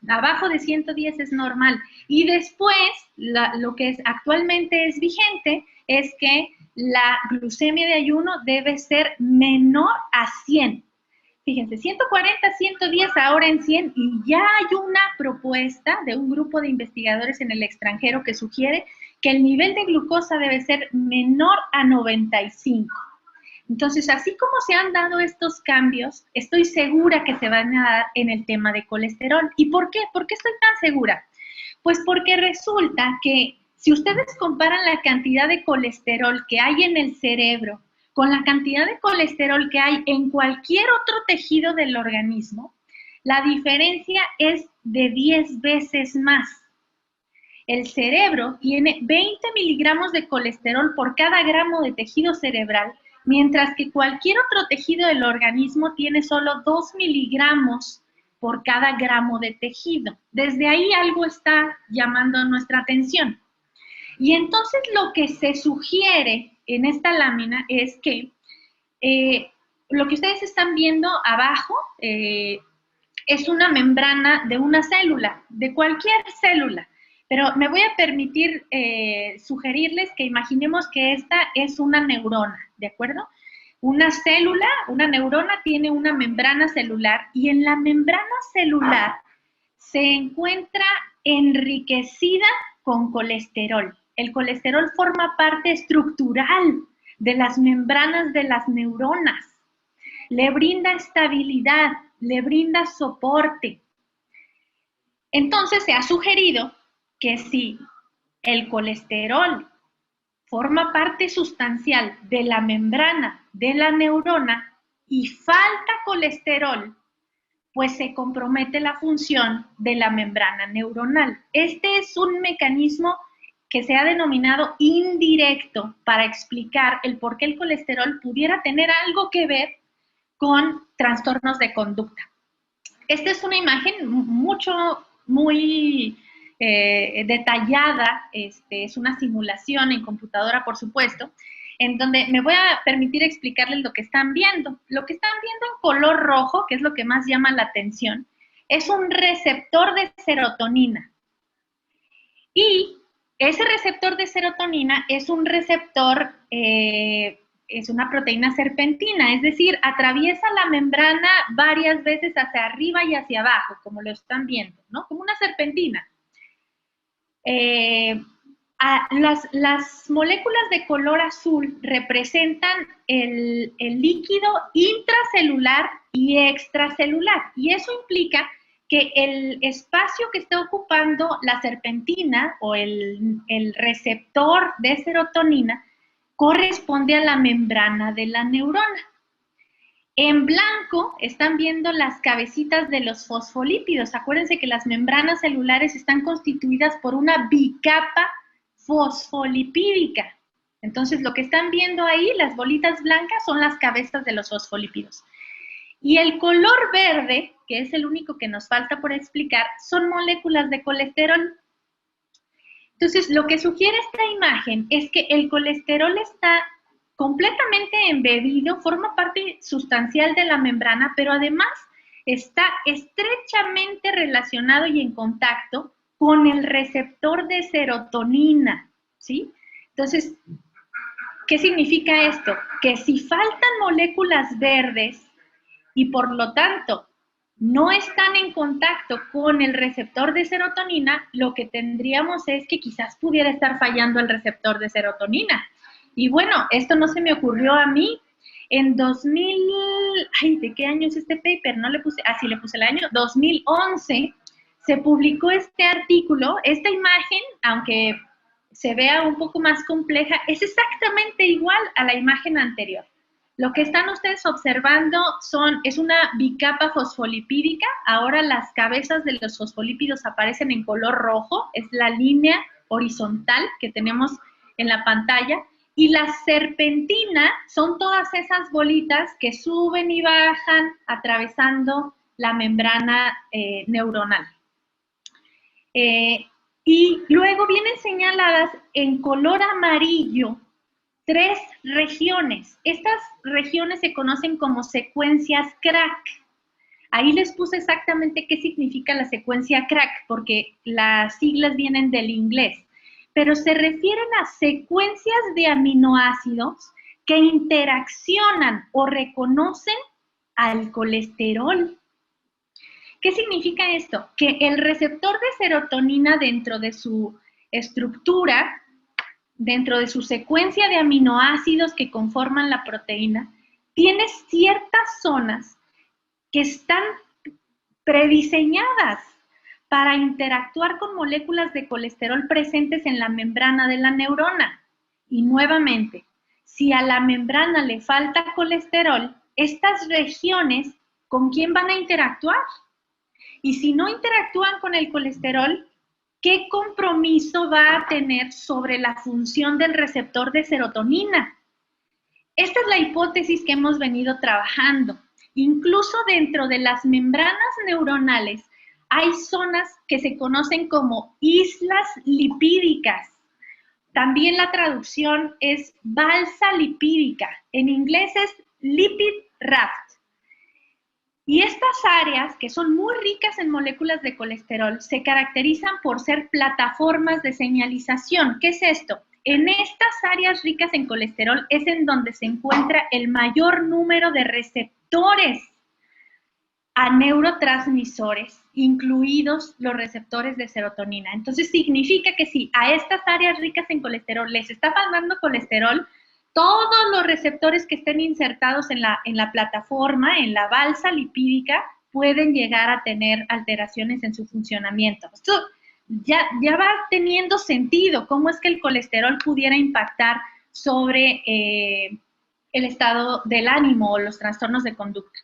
abajo de 110 es normal, y después lo que actualmente es vigente es que la glucemia de ayuno debe ser menor a 100. Fíjense, 140, 110, ahora en 100, y ya hay una propuesta de un grupo de investigadores en el extranjero que sugiere que el nivel de glucosa debe ser menor a 95. Entonces, así como se han dado estos cambios, estoy segura que se van a dar en el tema de colesterol. ¿Y por qué? ¿Por qué estoy tan segura? Pues porque resulta que si ustedes comparan la cantidad de colesterol que hay en el cerebro con la cantidad de colesterol que hay en cualquier otro tejido del organismo, la diferencia es de 10 veces más. El cerebro tiene 20 miligramos de colesterol por cada gramo de tejido cerebral, mientras que cualquier otro tejido del organismo tiene solo 2 miligramos por cada gramo de tejido. Desde ahí algo está llamando nuestra atención. Y entonces lo que se sugiere en esta lámina es que lo que ustedes están viendo abajo es una membrana de una célula, de cualquier célula. Pero me voy a permitir sugerirles que imaginemos que esta es una neurona, ¿de acuerdo? Una célula, una neurona tiene una membrana celular y en la membrana celular se encuentra enriquecida con colesterol. El colesterol forma parte estructural de las membranas de las neuronas. Le brinda estabilidad, le brinda soporte. Entonces se ha sugerido que si el colesterol forma parte sustancial de la membrana de la neurona y falta colesterol, pues se compromete la función de la membrana neuronal. Este es un mecanismo que se ha denominado indirecto para explicar el por qué el colesterol pudiera tener algo que ver con trastornos de conducta. Esta es una imagen muy detallada, es una simulación en computadora, por supuesto, en donde me voy a permitir explicarles lo que están viendo. Lo que están viendo en color rojo, que es lo que más llama la atención, es un receptor de serotonina. Y ese receptor de serotonina es un receptor, es una proteína serpentina, es decir, atraviesa la membrana varias veces hacia arriba y hacia abajo, como lo están viendo, ¿no? Como una serpentina. Las moléculas de color azul representan el líquido intracelular y extracelular, y eso implica que el espacio que está ocupando la serpentina o el receptor de serotonina corresponde a la membrana de la neurona. En blanco están viendo las cabecitas de los fosfolípidos. Acuérdense que las membranas celulares están constituidas por una bicapa fosfolipídica. Entonces, lo que están viendo ahí, las bolitas blancas, son las cabezas de los fosfolípidos. Y el color verde, que es el único que nos falta por explicar, son moléculas de colesterol. Entonces, lo que sugiere esta imagen es que el colesterol está completamente embebido, forma parte sustancial de la membrana, pero además está estrechamente relacionado y en contacto con el receptor de serotonina, ¿sí? Entonces, ¿qué significa esto? Que si faltan moléculas verdes y por lo tanto no están en contacto con el receptor de serotonina, lo que tendríamos es que quizás pudiera estar fallando el receptor de serotonina. Y bueno, esto no se me ocurrió a mí. En 2000, ¿de qué año es este paper? No le puse, sí le puse el año, 2011, se publicó este artículo. Esta imagen, aunque se vea un poco más compleja, es exactamente igual a la imagen anterior. Lo que están ustedes observando es una bicapa fosfolipídica. Ahora las cabezas de los fosfolípidos aparecen en color rojo. Es la línea horizontal que tenemos en la pantalla. Y la serpentina son todas esas bolitas que suben y bajan atravesando la membrana neuronal. Y luego vienen señaladas en color amarillo 3 regiones. Estas regiones se conocen como secuencias crack. Ahí les puse exactamente qué significa la secuencia crack, porque las siglas vienen del inglés, pero se refieren a secuencias de aminoácidos que interaccionan o reconocen al colesterol. ¿Qué significa esto? Que el receptor de serotonina dentro de su estructura, dentro de su secuencia de aminoácidos que conforman la proteína, tiene ciertas zonas que están prediseñadas para interactuar con moléculas de colesterol presentes en la membrana de la neurona. Y nuevamente, si a la membrana le falta colesterol, estas regiones, ¿con quién van a interactuar? Y si no interactúan con el colesterol, ¿qué compromiso va a tener sobre la función del receptor de serotonina? Esta es la hipótesis que hemos venido trabajando. Incluso dentro de las membranas neuronales hay zonas que se conocen como islas lipídicas. También la traducción es balsa lipídica. En inglés es lipid raft. Y estas áreas, que son muy ricas en moléculas de colesterol, se caracterizan por ser plataformas de señalización. ¿Qué es esto? En estas áreas ricas en colesterol es en donde se encuentra el mayor número de receptores a neurotransmisores, incluidos los receptores de serotonina. Entonces significa que si a estas áreas ricas en colesterol les está faltando colesterol, todos los receptores que estén insertados en la plataforma, en la balsa lipídica, pueden llegar a tener alteraciones en su funcionamiento. Esto ya va teniendo sentido, cómo es que el colesterol pudiera impactar sobre el estado del ánimo o los trastornos de conducta.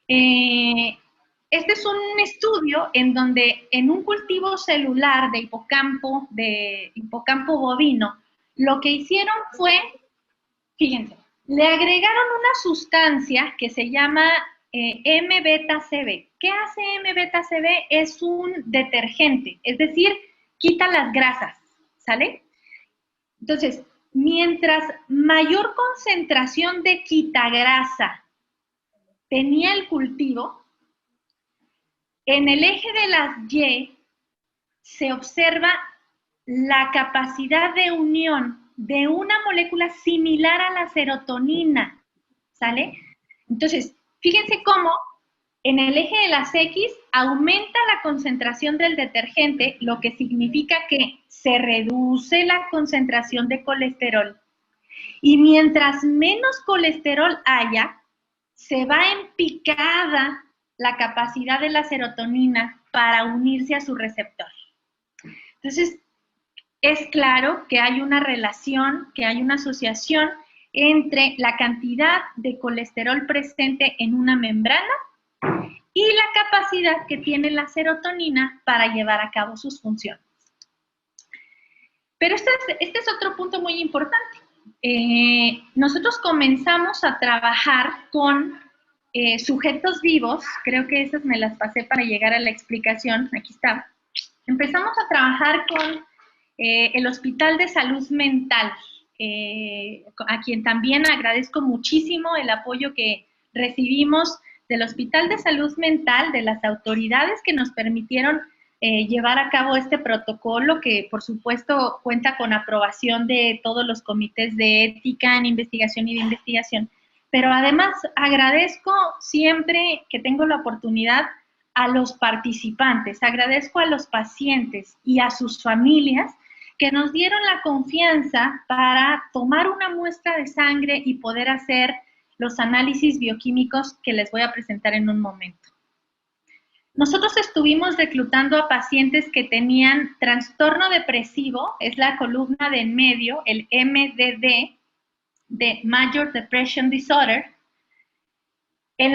Este es un estudio en donde en un cultivo celular de hipocampo bovino, lo que hicieron fue, fíjense, le agregaron una sustancia que se llama M-beta-CB. ¿Qué hace M-beta-CB? Es un detergente, es decir, quita las grasas, ¿sale? Entonces, mientras mayor concentración de quitagrasa tenía el cultivo, en el eje de las Y se observa la capacidad de unión de una molécula similar a la serotonina, ¿sale? Entonces, fíjense cómo en el eje de las X aumenta la concentración del detergente, lo que significa que se reduce la concentración de colesterol. Y mientras menos colesterol haya, se va en picada la capacidad de la serotonina para unirse a su receptor. Entonces, es claro que hay una relación, que hay una asociación entre la cantidad de colesterol presente en una membrana y la capacidad que tiene la serotonina para llevar a cabo sus funciones. Pero este es otro punto muy importante. Nosotros comenzamos a trabajar con sujetos vivos, creo que esas me las pasé para llegar a la explicación, aquí está. Empezamos a trabajar con el Hospital de Salud Mental, a quien también agradezco muchísimo el apoyo que recibimos del Hospital de Salud Mental, de las autoridades que nos permitieron llevar a cabo este protocolo, que por supuesto cuenta con aprobación de todos los comités de ética en investigación y de investigación. Pero además agradezco siempre que tengo la oportunidad a los participantes, agradezco a los pacientes y a sus familias que nos dieron la confianza para tomar una muestra de sangre y poder hacer los análisis bioquímicos que les voy a presentar en un momento. Nosotros estuvimos reclutando a pacientes que tenían trastorno depresivo, es la columna de en medio, el MDD, de Major Depression Disorder. En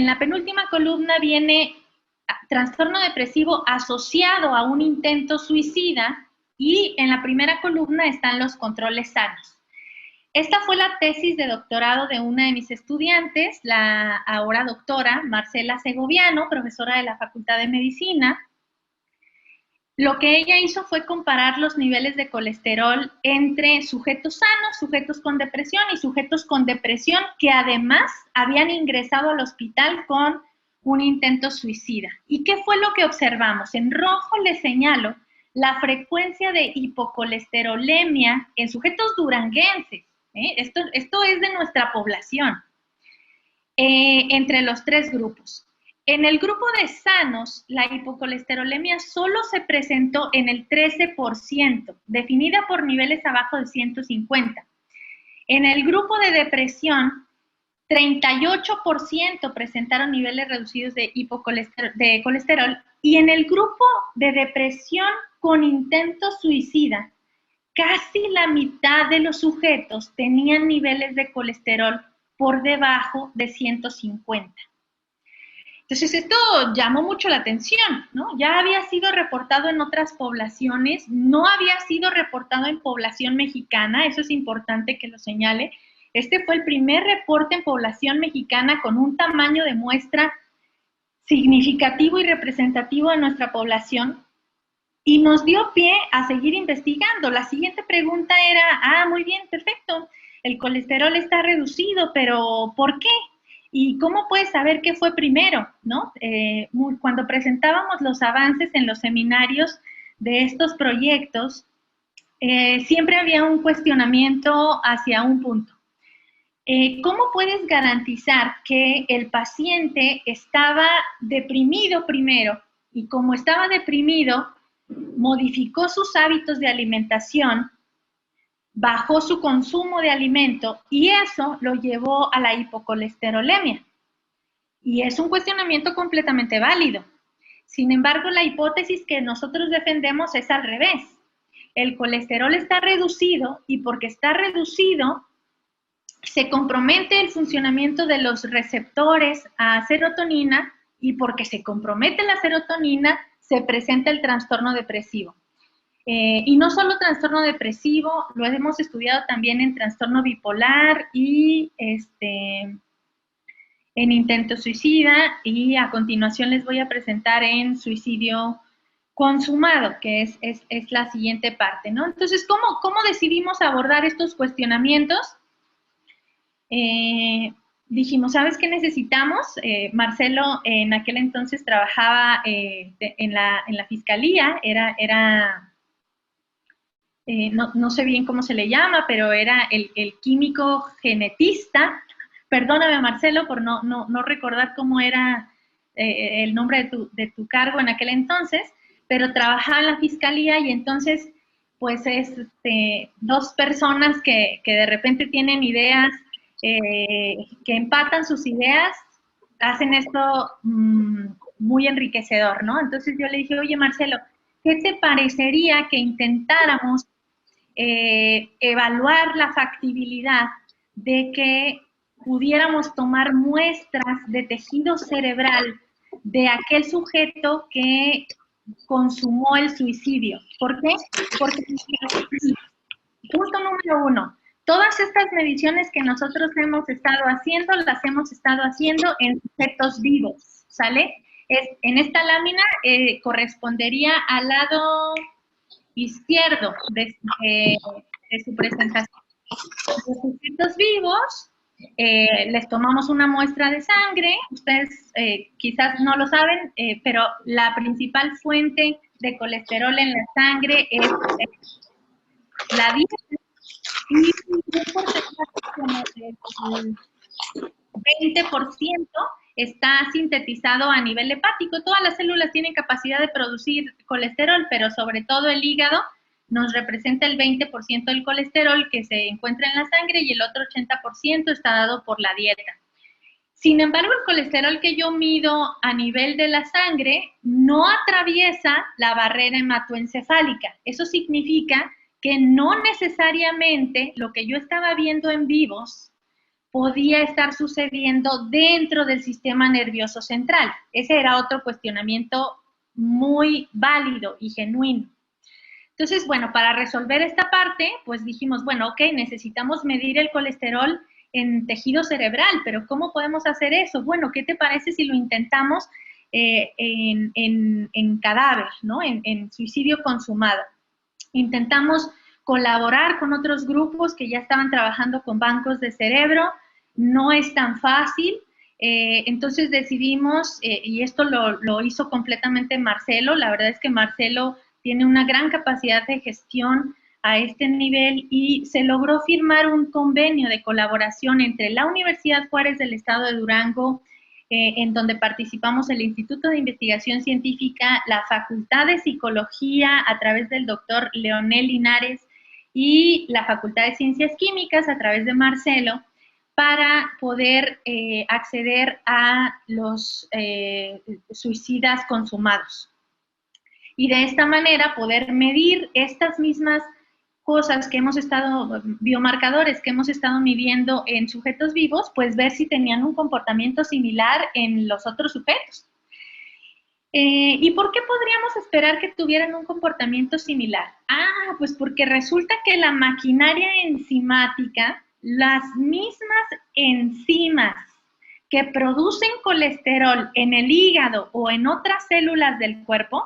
la penúltima columna viene trastorno depresivo asociado a un intento suicida, y en la primera columna están los controles sanos. Esta fue la tesis de doctorado de una de mis estudiantes, la ahora doctora Marcela Segoviano, profesora de la Facultad de Medicina. Lo que ella hizo fue comparar los niveles de colesterol entre sujetos sanos, sujetos con depresión y sujetos con depresión que además habían ingresado al hospital con un intento suicida. ¿Y qué fue lo que observamos? En rojo les señalo la frecuencia de hipocolesterolemia en sujetos duranguenses. Esto es de nuestra población, entre los tres grupos. En el grupo de sanos, la hipocolesterolemia solo se presentó en el 13%, definida por niveles abajo de 150. En el grupo de depresión, 38% presentaron niveles reducidos de colesterol, y en el grupo de depresión con intento suicida, casi la mitad de los sujetos tenían niveles de colesterol por debajo de 150. Entonces, esto llamó mucho la atención, ¿no? Ya había sido reportado en otras poblaciones, no había sido reportado en población mexicana, eso es importante que lo señale. Este fue el primer reporte en población mexicana con un tamaño de muestra significativo y representativo de nuestra población, y nos dio pie a seguir investigando. La siguiente pregunta era, muy bien, perfecto, el colesterol está reducido, pero ¿por qué? ¿Y cómo puedes saber qué fue primero? ¿No? Cuando presentábamos los avances en los seminarios de estos proyectos, siempre había un cuestionamiento hacia un punto. ¿Cómo puedes garantizar que el paciente estaba deprimido primero, y como estaba deprimido, modificó sus hábitos de alimentación, bajó su consumo de alimento, y eso lo llevó a la hipocolesterolemia? Y es un cuestionamiento completamente válido. Sin embargo, la hipótesis que nosotros defendemos es al revés. El colesterol está reducido, y porque está reducido, se compromete el funcionamiento de los receptores a serotonina, y porque se compromete la serotonina, se presenta el trastorno depresivo. Y no solo trastorno depresivo, lo hemos estudiado también en trastorno bipolar y en intento suicida, y a continuación les voy a presentar en suicidio consumado, que es la siguiente parte, ¿no? Entonces, ¿cómo decidimos abordar estos cuestionamientos? Dijimos, ¿sabes qué necesitamos? Marcelo en aquel entonces trabajaba en la fiscalía, no sé bien cómo se le llama, pero era el químico genetista. Perdóname, Marcelo, por no recordar cómo era el nombre de tu cargo en aquel entonces, pero trabajaba en la fiscalía, y entonces, pues, dos personas que de repente tienen ideas, que empatan sus ideas, hacen esto muy enriquecedor, ¿no? Entonces yo le dije, oye, Marcelo, ¿qué te parecería que intentáramos evaluar la factibilidad de que pudiéramos tomar muestras de tejido cerebral de aquel sujeto que consumó el suicidio? ¿Por qué? Porque, punto número 1, todas estas mediciones que nosotros hemos estado haciendo, las hemos estado haciendo en sujetos vivos, ¿sale? En esta lámina correspondería al lado izquierdo de su presentación. Los sujetos vivos, les tomamos una muestra de sangre. Ustedes quizás no lo saben, pero la principal fuente de colesterol en la sangre es la dieta, y un porcentaje como del 20% está sintetizado a nivel hepático. Todas las células tienen capacidad de producir colesterol, pero sobre todo el hígado nos representa el 20% del colesterol que se encuentra en la sangre, y el otro 80% está dado por la dieta. Sin embargo, el colesterol que yo mido a nivel de la sangre no atraviesa la barrera hematoencefálica. Eso significa que no necesariamente lo que yo estaba viendo en vivos podía estar sucediendo dentro del sistema nervioso central. Ese era otro cuestionamiento muy válido y genuino. Entonces, bueno, para resolver esta parte, pues dijimos, bueno, ok, necesitamos medir el colesterol en tejido cerebral, pero ¿cómo podemos hacer eso? Bueno, ¿qué te parece si lo intentamos en cadáver, ¿no? En suicidio consumado. Intentamos colaborar con otros grupos que ya estaban trabajando con bancos de cerebro, no es tan fácil, entonces decidimos, y esto lo hizo completamente Marcelo, la verdad es que Marcelo tiene una gran capacidad de gestión a este nivel y se logró firmar un convenio de colaboración entre la Universidad Juárez del Estado de Durango, en donde participamos el Instituto de Investigación Científica, la Facultad de Psicología a través del doctor Leonel Linares y la Facultad de Ciencias Químicas a través de Marcelo, para poder acceder a los suicidas consumados. Y de esta manera poder medir estas mismas cosas que hemos estado, biomarcadores que hemos estado midiendo en sujetos vivos, pues ver si tenían un comportamiento similar en los otros sujetos. ¿Y por qué podríamos esperar que tuvieran un comportamiento similar? Ah, pues porque resulta que la maquinaria enzimática, las mismas enzimas que producen colesterol en el hígado o en otras células del cuerpo,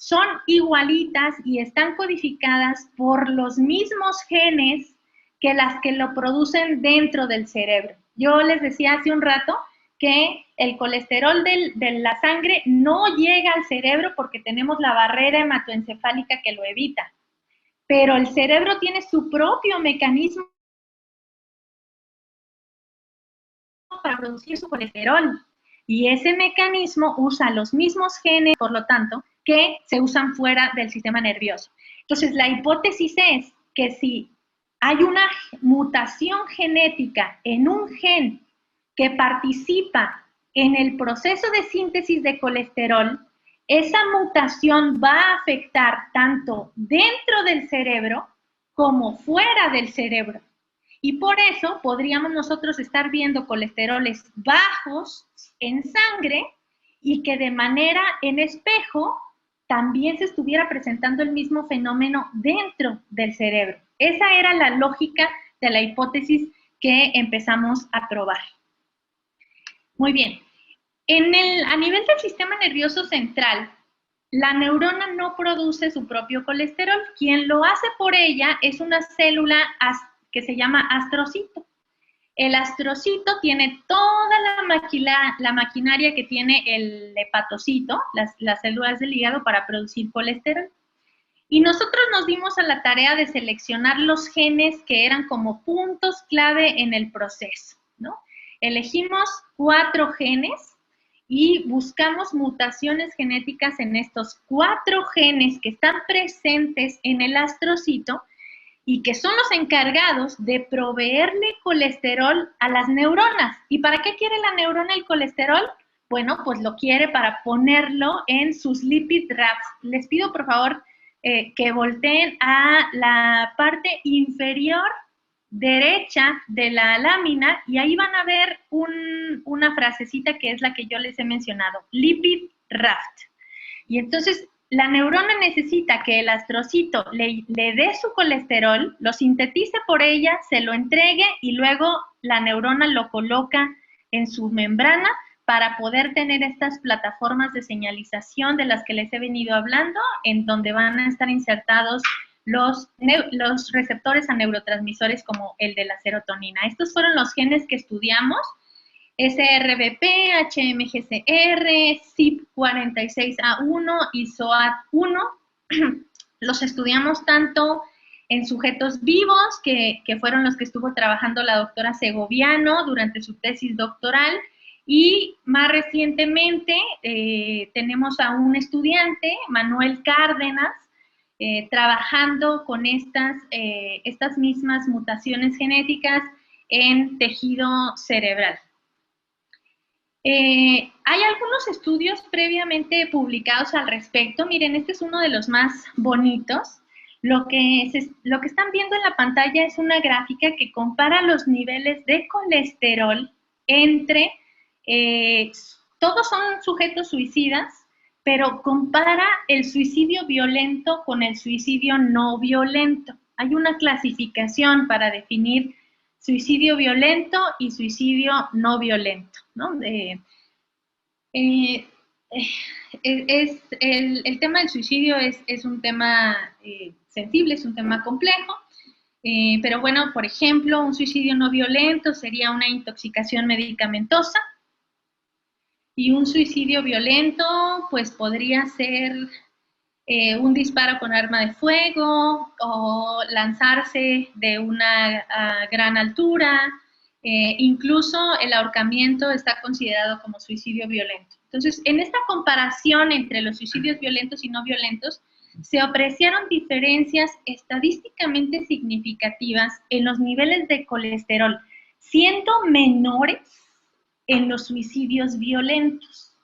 son igualitas y están codificadas por los mismos genes que las que lo producen dentro del cerebro. Yo les decía hace un rato que el colesterol de la sangre no llega al cerebro porque tenemos la barrera hematoencefálica que lo evita, pero el cerebro tiene su propio mecanismo para producir su colesterol. Y ese mecanismo usa los mismos genes, por lo tanto, que se usan fuera del sistema nervioso. Entonces, la hipótesis es que si hay una mutación genética en un gen que participa en el proceso de síntesis de colesterol, esa mutación va a afectar tanto dentro del cerebro como fuera del cerebro. Y por eso podríamos nosotros estar viendo colesteroles bajos en sangre y que de manera en espejo también se estuviera presentando el mismo fenómeno dentro del cerebro. Esa era la lógica de la hipótesis que empezamos a probar. Muy bien. A nivel del sistema nervioso central, la neurona no produce su propio colesterol. Quien lo hace por ella es una célula que se llama astrocito. El astrocito tiene toda la maquinaria que tiene el hepatocito, las células del hígado, para producir colesterol. Y nosotros nos dimos a la tarea de seleccionar los genes que eran como puntos clave en el proceso, ¿no? Elegimos 4 genes y buscamos mutaciones genéticas en estos 4 genes que están presentes en el astrocito y que son los encargados de proveerle colesterol a las neuronas. ¿Y para qué quiere la neurona el colesterol? Bueno, pues lo quiere para ponerlo en sus lipid rafts. Les pido, por favor, que volteen a la parte inferior derecha de la lámina y ahí van a ver una frasecita que es la que yo les he mencionado, lipid raft. Y entonces la neurona necesita que el astrocito le dé su colesterol, lo sintetice por ella, se lo entregue y luego la neurona lo coloca en su membrana para poder tener estas plataformas de señalización de las que les he venido hablando, en donde van a estar insertados los receptores a neurotransmisores como el de la serotonina. Estos fueron los genes que estudiamos: SRBP, HMGCR, CYP46A1 y SOAT1. Los estudiamos tanto en sujetos vivos, que fueron los que estuvo trabajando la doctora Segoviano durante su tesis doctoral, y más recientemente tenemos a un estudiante, Manuel Cárdenas, trabajando con estas mismas mutaciones genéticas en tejido cerebral. Hay algunos estudios previamente publicados al respecto. Miren, este es uno de los más bonitos. Lo que están viendo en la pantalla es una gráfica que compara los niveles de colesterol entre, todos son sujetos suicidas, pero compara el suicidio violento con el suicidio no violento. Hay una clasificación para definir suicidio violento y suicidio no violento, ¿no? El tema del suicidio es un tema sensible, es un tema complejo, pero bueno, por ejemplo, un suicidio no violento sería una intoxicación medicamentosa, y un suicidio violento pues podría ser un disparo con arma de fuego o lanzarse de una gran altura, incluso el ahorcamiento está considerado como suicidio violento. Entonces, en esta comparación entre los suicidios violentos y no violentos, se apreciaron diferencias estadísticamente significativas en los niveles de colesterol, siendo menores en los suicidios violentos.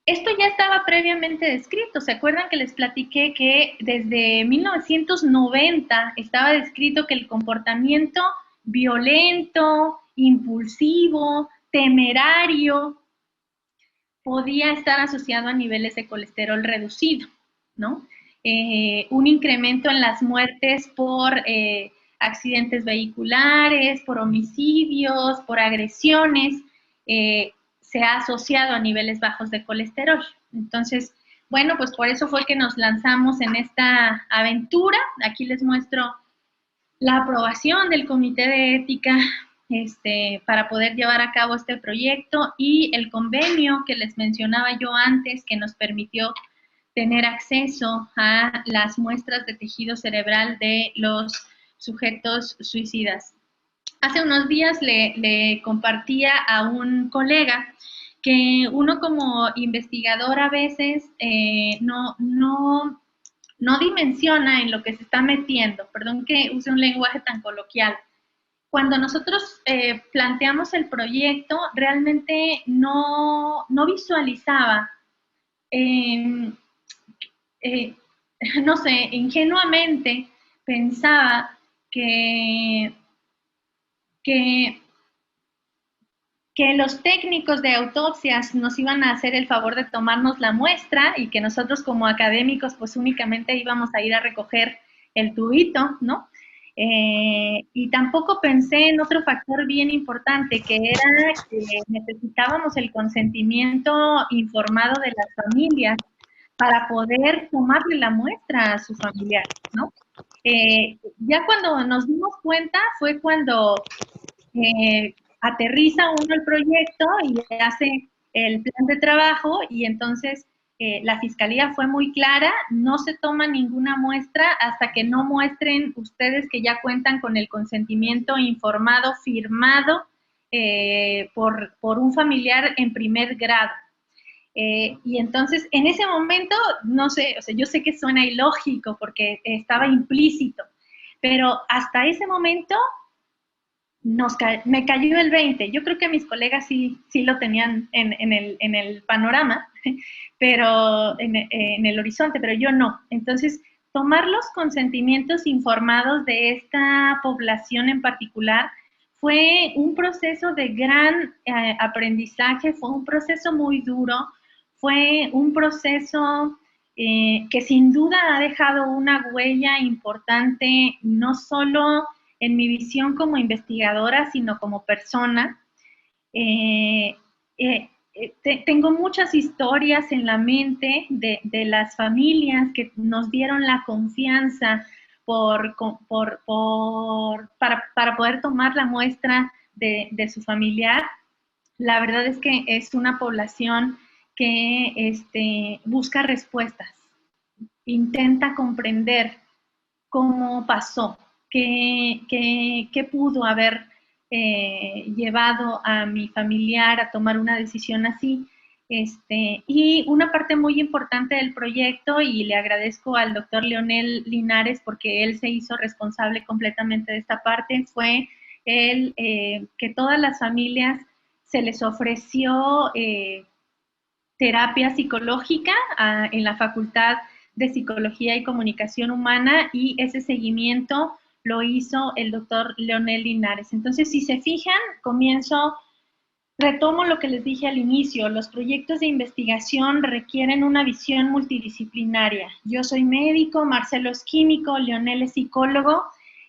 Esto ya estaba previamente descrito. ¿Se acuerdan que les platiqué que desde 1990 estaba descrito que el comportamiento violento, impulsivo, temerario, podía estar asociado a niveles de colesterol reducido, ¿no? Un incremento en las muertes por accidentes vehiculares, por homicidios, por agresiones, se ha asociado a niveles bajos de colesterol. Entonces, bueno, pues por eso fue que nos lanzamos en esta aventura. Aquí les muestro la aprobación del Comité de Ética para poder llevar a cabo este proyecto y el convenio que les mencionaba yo antes, que nos permitió tener acceso a las muestras de tejido cerebral de los sujetos suicidas. Hace unos días le compartía a un colega que uno como investigador a veces no dimensiona en lo que se está metiendo. Perdón que use un lenguaje tan coloquial. Cuando nosotros planteamos el proyecto, realmente no visualizaba, no sé, ingenuamente pensaba que los técnicos de autopsias nos iban a hacer el favor de tomarnos la muestra y que nosotros como académicos pues únicamente íbamos a ir a recoger el tubito, ¿no? Y tampoco pensé en otro factor bien importante, que era que necesitábamos el consentimiento informado de las familias para poder tomarle la muestra a su familiar, ¿no? Ya cuando nos dimos cuenta fue cuando aterriza uno el proyecto y hace el plan de trabajo y entonces la fiscalía fue muy clara, no se toma ninguna muestra hasta que no muestren ustedes que ya cuentan con el consentimiento informado, firmado por un familiar en primer grado. Y entonces, en ese momento, no sé, o sea, yo sé que suena ilógico porque estaba implícito, pero hasta ese momento me cayó el 20. Yo creo que mis colegas sí lo tenían en el panorama, pero en el horizonte, pero yo no. Entonces, tomar los consentimientos informados de esta población en particular fue un proceso de gran aprendizaje, fue un proceso muy duro, fue un proceso que sin duda ha dejado una huella importante, no solo en mi visión como investigadora, sino como persona. Tengo muchas historias en la mente de las familias que nos dieron la confianza para poder tomar la muestra de su familiar. La verdad es que es una población que busca respuestas, intenta comprender cómo pasó, qué pudo haber llevado a mi familiar a tomar una decisión así. Y una parte muy importante del proyecto, y le agradezco al doctor Leonel Linares porque él se hizo responsable completamente de esta parte, fue que todas las familias se les ofreció terapia psicológica en la Facultad de Psicología y Comunicación Humana, y ese seguimiento lo hizo el doctor Leonel Linares. Entonces, si se fijan, retomo lo que les dije al inicio, los proyectos de investigación requieren una visión multidisciplinaria. Yo soy médico, Marcelo es químico, Leonel es psicólogo,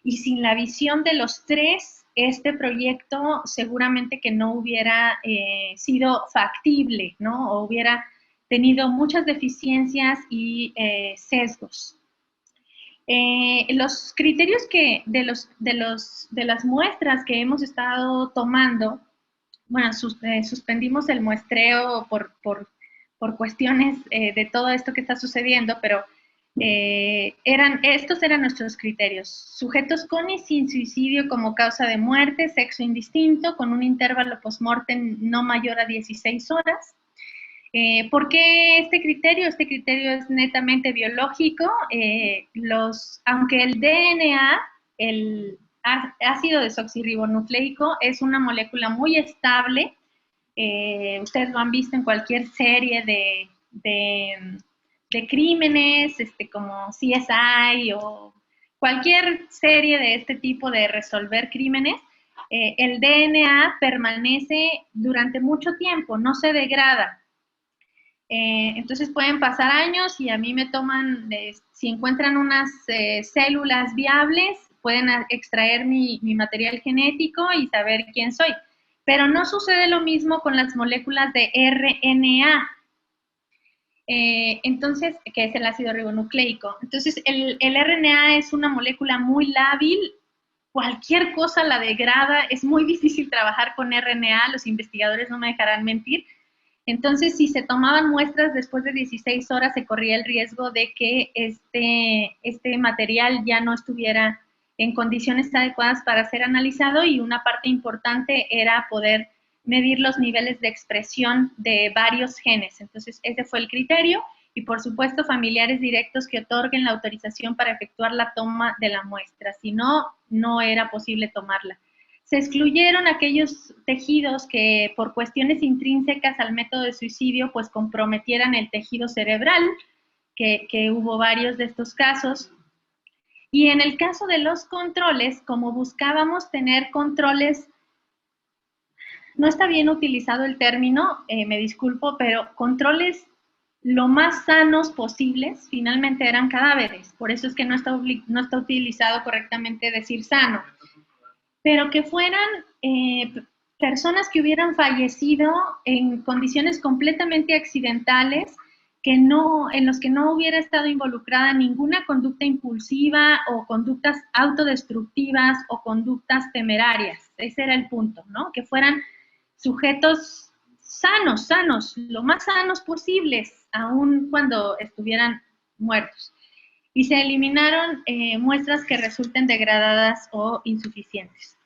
y sin la visión de los tres, este proyecto seguramente que no hubiera sido factible, ¿no? O hubiera tenido muchas deficiencias y sesgos. Los criterios de las muestras que hemos estado tomando, bueno, suspendimos el muestreo por cuestiones de todo esto que está sucediendo, pero estos eran nuestros criterios. Sujetos con y sin suicidio como causa de muerte, sexo indistinto, con un intervalo postmortem no mayor a 16 horas. ¿Por qué este criterio? Este criterio es netamente biológico. Aunque el DNA, el ácido desoxirribonucleico, es una molécula muy estable, ustedes lo han visto en cualquier serie de crímenes, como CSI o cualquier serie de este tipo de resolver crímenes, el DNA permanece durante mucho tiempo, no se degrada. Entonces pueden pasar años y a mí me toman, si encuentran unas células viables, pueden extraer mi material genético y saber quién soy. Pero no sucede lo mismo con las moléculas de RNA, entonces, que es el ácido ribonucleico. Entonces, el RNA es una molécula muy lábil, cualquier cosa la degrada, es muy difícil trabajar con RNA, los investigadores no me dejarán mentir. Entonces, si se tomaban muestras después de 16 horas, se corría el riesgo de que este material ya no estuviera en condiciones adecuadas para ser analizado, y una parte importante era poder medir los niveles de expresión de varios genes. Entonces, ese fue el criterio, y por supuesto familiares directos que otorguen la autorización para efectuar la toma de la muestra. Si no, no era posible tomarla. Se excluyeron aquellos tejidos que por cuestiones intrínsecas al método de suicidio pues comprometieran el tejido cerebral, que hubo varios de estos casos. Y en el caso de los controles, como buscábamos tener controles, no está bien utilizado el término, me disculpo, pero controles lo más sanos posibles, finalmente eran cadáveres, por eso es que no está utilizado correctamente decir sano, pero que fueran personas que hubieran fallecido en condiciones completamente accidentales, en los que no hubiera estado involucrada ninguna conducta impulsiva o conductas autodestructivas o conductas temerarias. Ese era el punto, ¿no? Que fueran sujetos sanos, lo más sanos posibles, aun cuando estuvieran muertos. Y se eliminaron muestras que resulten degradadas o insuficientes.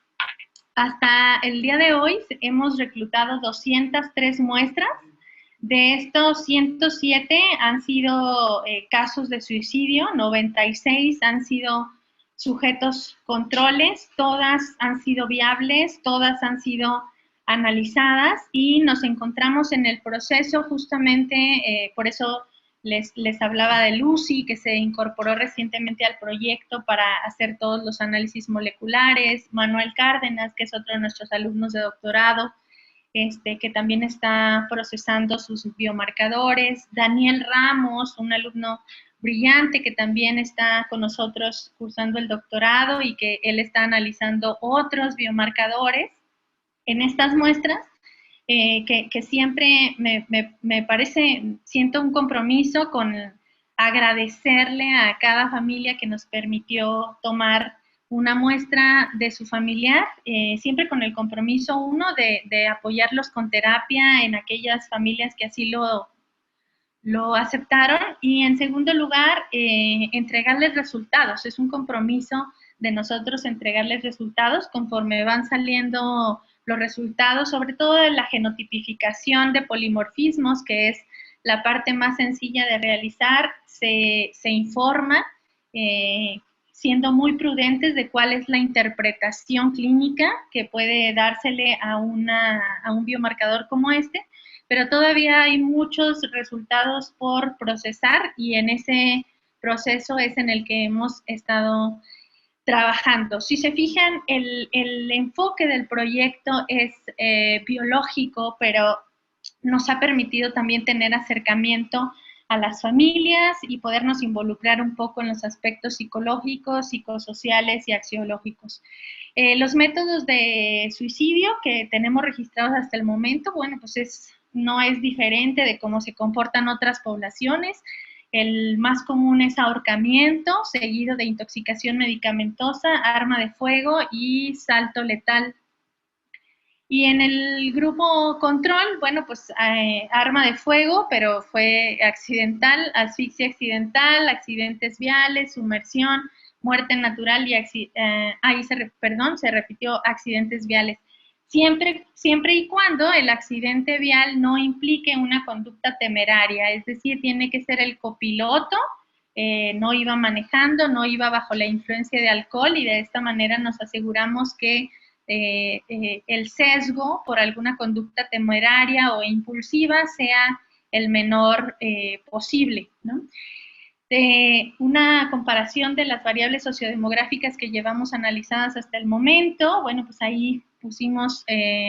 Hasta el día de hoy hemos reclutado 203 muestras. De estos, 107 han sido casos de suicidio, 96 han sido sujetos controles, todas han sido viables, todas han sido analizadas, y nos encontramos en el proceso justamente, por eso les hablaba de Lucy, que se incorporó recientemente al proyecto para hacer todos los análisis moleculares, Manuel Cárdenas, que es otro de nuestros alumnos de doctorado, que también está procesando sus biomarcadores, Daniel Ramos, un alumno brillante que también está con nosotros cursando el doctorado y que él está analizando otros biomarcadores en estas muestras, que siempre me parece, siento un compromiso con agradecerle a cada familia que nos permitió tomar una muestra de su familiar, siempre con el compromiso, uno, de apoyarlos con terapia en aquellas familias que así lo aceptaron, y en segundo lugar, entregarles resultados. Es un compromiso de nosotros entregarles resultados conforme van saliendo los resultados, sobre todo de la genotipificación de polimorfismos, que es la parte más sencilla de realizar. Se informa, siendo muy prudentes de cuál es la interpretación clínica que puede dársele a un biomarcador como pero todavía hay muchos resultados por procesar, y en ese proceso es en el que hemos estado trabajando. Si se fijan, el enfoque del proyecto es biológico, pero nos ha permitido también tener acercamiento a las familias y podernos involucrar un poco en los aspectos psicológicos, psicosociales y axiológicos. Los métodos de suicidio que tenemos registrados hasta el momento, bueno, pues no es diferente de cómo se comportan otras poblaciones. El más común es ahorcamiento, seguido de intoxicación medicamentosa, arma de fuego y salto letal. Y en el grupo control, bueno, pues arma de fuego, pero fue accidental, asfixia accidental, accidentes viales, sumersión, muerte natural y se repitió accidentes viales. Siempre y cuando el accidente vial no implique una conducta temeraria, es decir, tiene que ser el copiloto, no iba manejando, no iba bajo la influencia de alcohol y de esta manera nos aseguramos que el sesgo por alguna conducta temeraria o impulsiva sea el menor posible, ¿no? Una comparación de las variables sociodemográficas que llevamos analizadas hasta el momento, bueno, pues ahí pusimos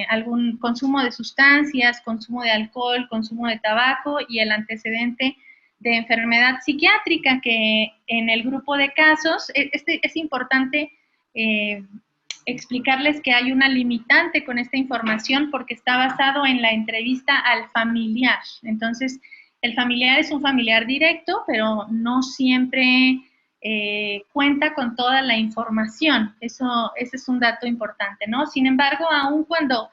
algún consumo de sustancias, consumo de alcohol, consumo de tabaco y el antecedente de enfermedad psiquiátrica, que en el grupo de casos, es importante explicarles que hay una limitante con esta información porque está basado en la entrevista al familiar. Entonces, el familiar es un familiar directo, pero no siempre cuenta con toda la información. Ese es un dato importante, ¿no? Sin embargo, aun cuando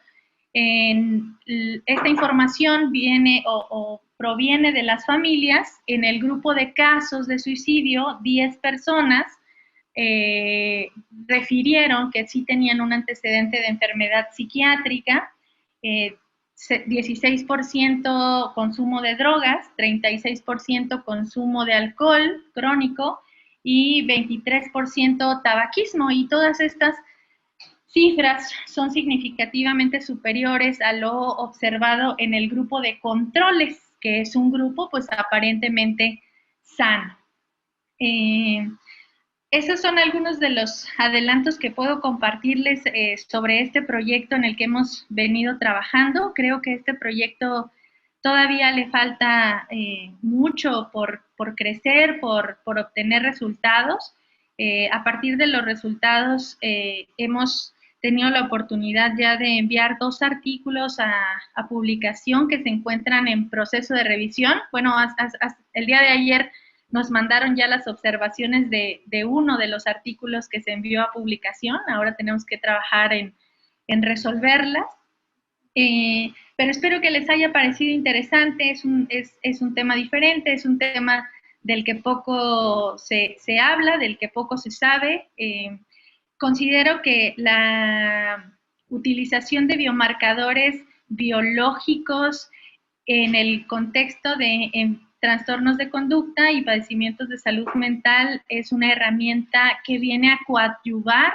esta información viene o proviene de las familias, en el grupo de casos de suicidio, 10 personas refirieron que sí tenían un antecedente de enfermedad psiquiátrica, 16% consumo de drogas, 36% consumo de alcohol crónico y 23% tabaquismo. Y todas estas cifras son significativamente superiores a lo observado en el grupo de controles, que es un grupo pues aparentemente sano. Esos son algunos de los adelantos que puedo compartirles sobre este proyecto en el que hemos venido trabajando. Creo que este proyecto todavía le falta mucho por crecer, por obtener resultados. A partir de los resultados hemos tenido la oportunidad ya de enviar 2 artículos a publicación que se encuentran en proceso de revisión. Bueno, hasta el día de ayer nos mandaron ya las observaciones de uno de los artículos que se envió a publicación. Ahora tenemos que trabajar en resolverlas. Pero espero que les haya parecido interesante. Es un tema diferente, es un tema del que poco se habla, del que poco se sabe. Considero que la utilización de biomarcadores biológicos en el contexto de trastornos de conducta y padecimientos de salud mental es una herramienta que viene a coadyuvar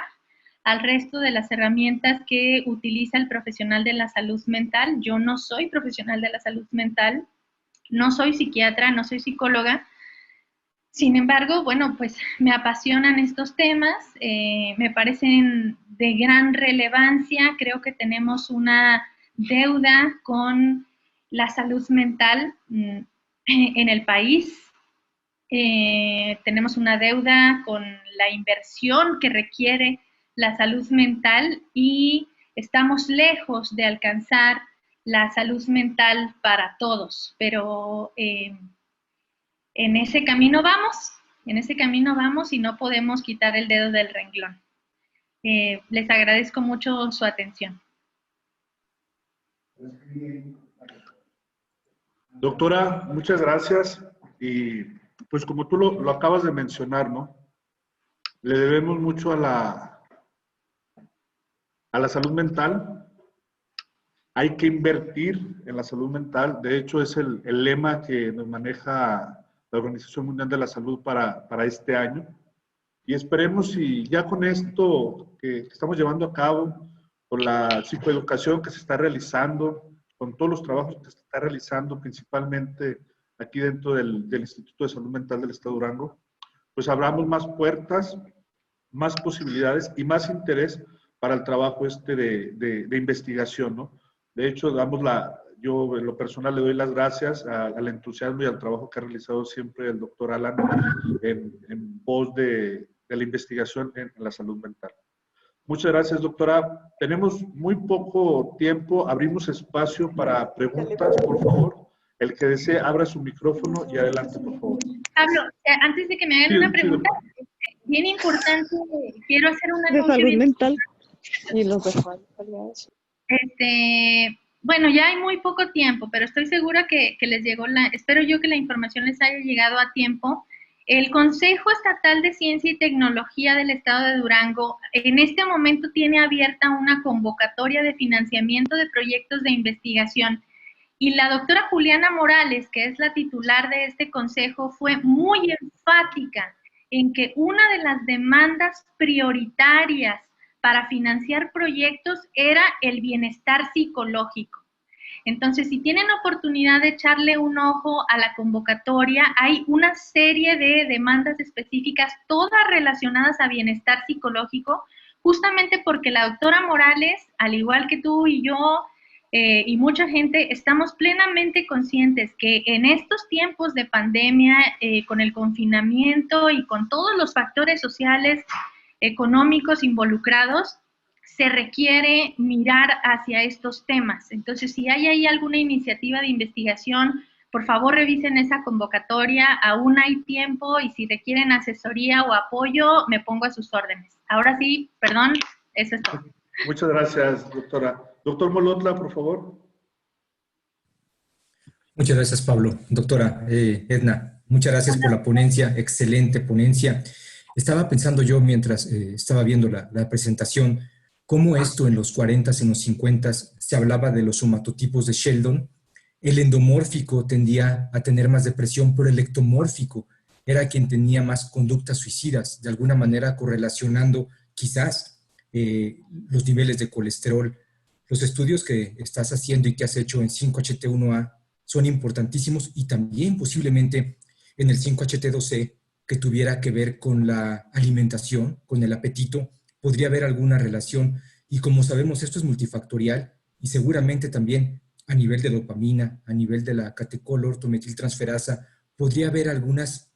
al resto de las herramientas que utiliza el profesional de la salud mental. Yo no soy profesional de la salud mental, no soy psiquiatra, no soy psicóloga. Sin embargo, bueno, pues me apasionan estos temas, me parecen de gran relevancia. Creo que tenemos una deuda con la salud mental en el país. Tenemos una deuda con la inversión que requiere la salud mental y estamos lejos de alcanzar la salud mental para todos, pero en ese camino vamos y no podemos quitar el dedo del renglón. Les agradezco mucho su atención. Doctora, muchas gracias. Y pues como tú lo acabas de mencionar, ¿no? Le debemos mucho a la salud mental. Hay que invertir en la salud mental. De hecho, es el lema que nos maneja la Organización Mundial de la Salud para este año. Y esperemos si ya con esto que estamos llevando a cabo, con la psicoeducación que se está realizando, con todos los trabajos que se está realizando, principalmente aquí dentro del Instituto de Salud Mental del Estado de Durango, pues abramos más puertas, más posibilidades y más interés para el trabajo de investigación, ¿no? De hecho, yo en lo personal le doy las gracias al entusiasmo y al trabajo que ha realizado siempre el doctor Alan en pos de la investigación en la salud mental. Muchas gracias, doctora. Tenemos muy poco tiempo. Abrimos espacio para preguntas, por favor. El que desee, abra su micrófono y adelante, por favor. Pablo, antes de que me hagan una pregunta, bien importante, quiero hacer un anuncio. De salud mental y los de bueno, ya hay muy poco tiempo, pero estoy segura que les llegó espero yo que la información les haya llegado a tiempo. El Consejo Estatal de Ciencia y Tecnología del Estado de Durango en este momento tiene abierta una convocatoria de financiamiento de proyectos de investigación. Y la doctora Juliana Morales, que es la titular de este consejo, fue muy enfática en que una de las demandas prioritarias para financiar proyectos era el bienestar psicológico. Entonces, si tienen oportunidad de echarle un ojo a la convocatoria, hay una serie de demandas específicas, todas relacionadas a bienestar psicológico, justamente porque la doctora Morales, al igual que tú y yo, y mucha gente, estamos plenamente conscientes que en estos tiempos de pandemia, con el confinamiento y con todos los factores sociales, económicos involucrados, se requiere mirar hacia estos temas. Entonces, si hay ahí alguna iniciativa de investigación, por favor revisen esa convocatoria, aún hay tiempo y si requieren asesoría o apoyo, me pongo a sus órdenes. Ahora sí, perdón, eso es todo. Muchas gracias, doctora. Doctor Molotla, por favor. Muchas gracias, Pablo. Doctora Edna, muchas gracias por la ponencia, excelente ponencia. Estaba pensando yo mientras estaba viendo la presentación, cómo esto en los 40s, en los 50s, se hablaba de los somatotipos de Sheldon. El endomórfico tendía a tener más depresión, pero el ectomórfico era quien tenía más conductas suicidas, de alguna manera correlacionando quizás los niveles de colesterol. Los estudios que estás haciendo y que has hecho en 5-HT1A son importantísimos y también posiblemente en el 5-HT2C, que tuviera que ver con la alimentación, con el apetito, podría haber alguna relación. Y como sabemos, esto es multifactorial y seguramente también a nivel de dopamina, a nivel de la catecolortometiltransferasa, podría haber algunas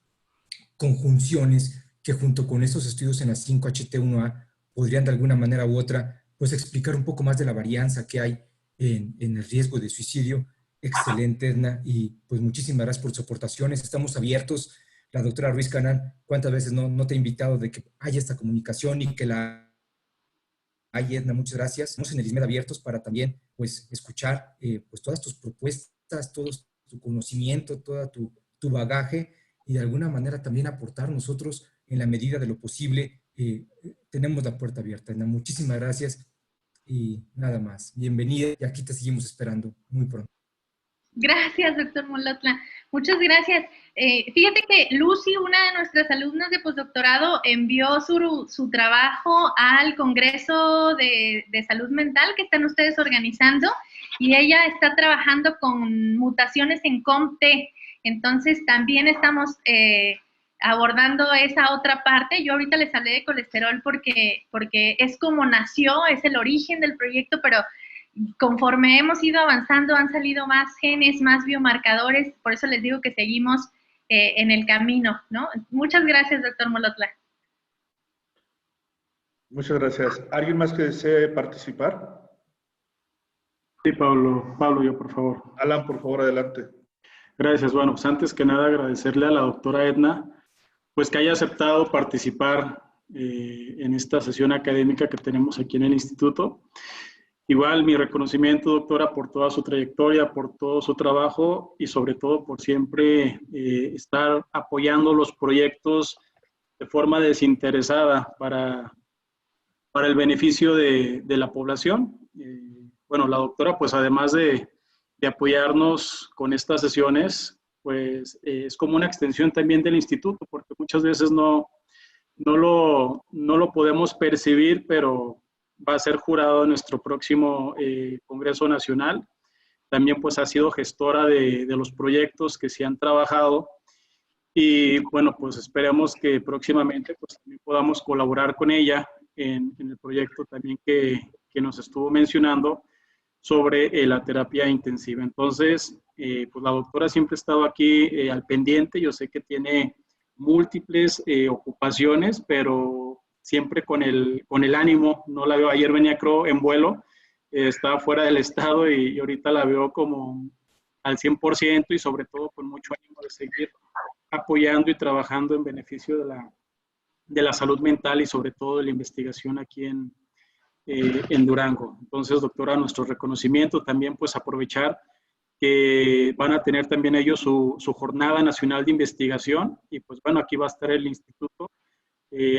conjunciones que junto con estos estudios en la 5-HT1A podrían de alguna manera u otra pues explicar un poco más de la varianza que hay en el riesgo de suicidio. Excelente, Edna, y pues muchísimas gracias por sus aportaciones. Estamos abiertos. La doctora Ruiz Canal, ¿cuántas veces no te he invitado de que haya esta comunicación y que la hay, Edna? Muchas gracias. Estamos en el ISMED abiertos para también pues escuchar pues todas tus propuestas, todo tu conocimiento, todo tu bagaje y de alguna manera también aportar nosotros en la medida de lo posible. Tenemos la puerta abierta, Edna. Muchísimas gracias y nada más. Bienvenida y aquí te seguimos esperando muy pronto. Gracias, doctor Molotla. Muchas gracias. Fíjate que Lucy, una de nuestras alumnas de postdoctorado, envió su trabajo al Congreso de Salud Mental que están ustedes organizando y ella está trabajando con mutaciones en COMT. Entonces, también estamos abordando esa otra parte. Yo ahorita les hablé de colesterol porque es como nació, es el origen del proyecto, pero conforme hemos ido avanzando han salido más genes, más biomarcadores, por eso les digo que seguimos en el camino, ¿no? Muchas gracias, doctor Molotla. Muchas gracias. ¿Alguien más que desee participar? Sí, Pablo, yo por favor. Alan, por favor, adelante. Gracias. Bueno, pues antes que nada agradecerle a la doctora Edna, pues que haya aceptado participar en esta sesión académica que tenemos aquí en el instituto. Igual mi reconocimiento, doctora, por toda su trayectoria, por todo su trabajo y sobre todo por siempre estar apoyando los proyectos de forma desinteresada para el beneficio de la población. Bueno, la doctora, pues además de apoyarnos con estas sesiones, pues es como una extensión también del instituto, porque muchas veces no lo podemos percibir, pero va a ser jurado en nuestro próximo Congreso Nacional. También pues ha sido gestora de los proyectos que se han trabajado Y bueno, pues esperemos que próximamente pues también podamos colaborar con ella en el proyecto también que nos estuvo mencionando sobre la terapia intensiva. Entonces, pues la doctora siempre ha estado aquí al pendiente. Yo sé que tiene múltiples ocupaciones, pero siempre con el ánimo. No la veo, ayer venía creo en vuelo, estaba fuera del estado y ahorita la veo como al 100% y sobre todo con mucho ánimo de seguir apoyando y trabajando en beneficio de la salud mental y sobre todo de la investigación aquí en Durango. Entonces, doctora, nuestro reconocimiento también, pues aprovechar que van a tener también ellos su jornada nacional de investigación y pues bueno, aquí va a estar el instituto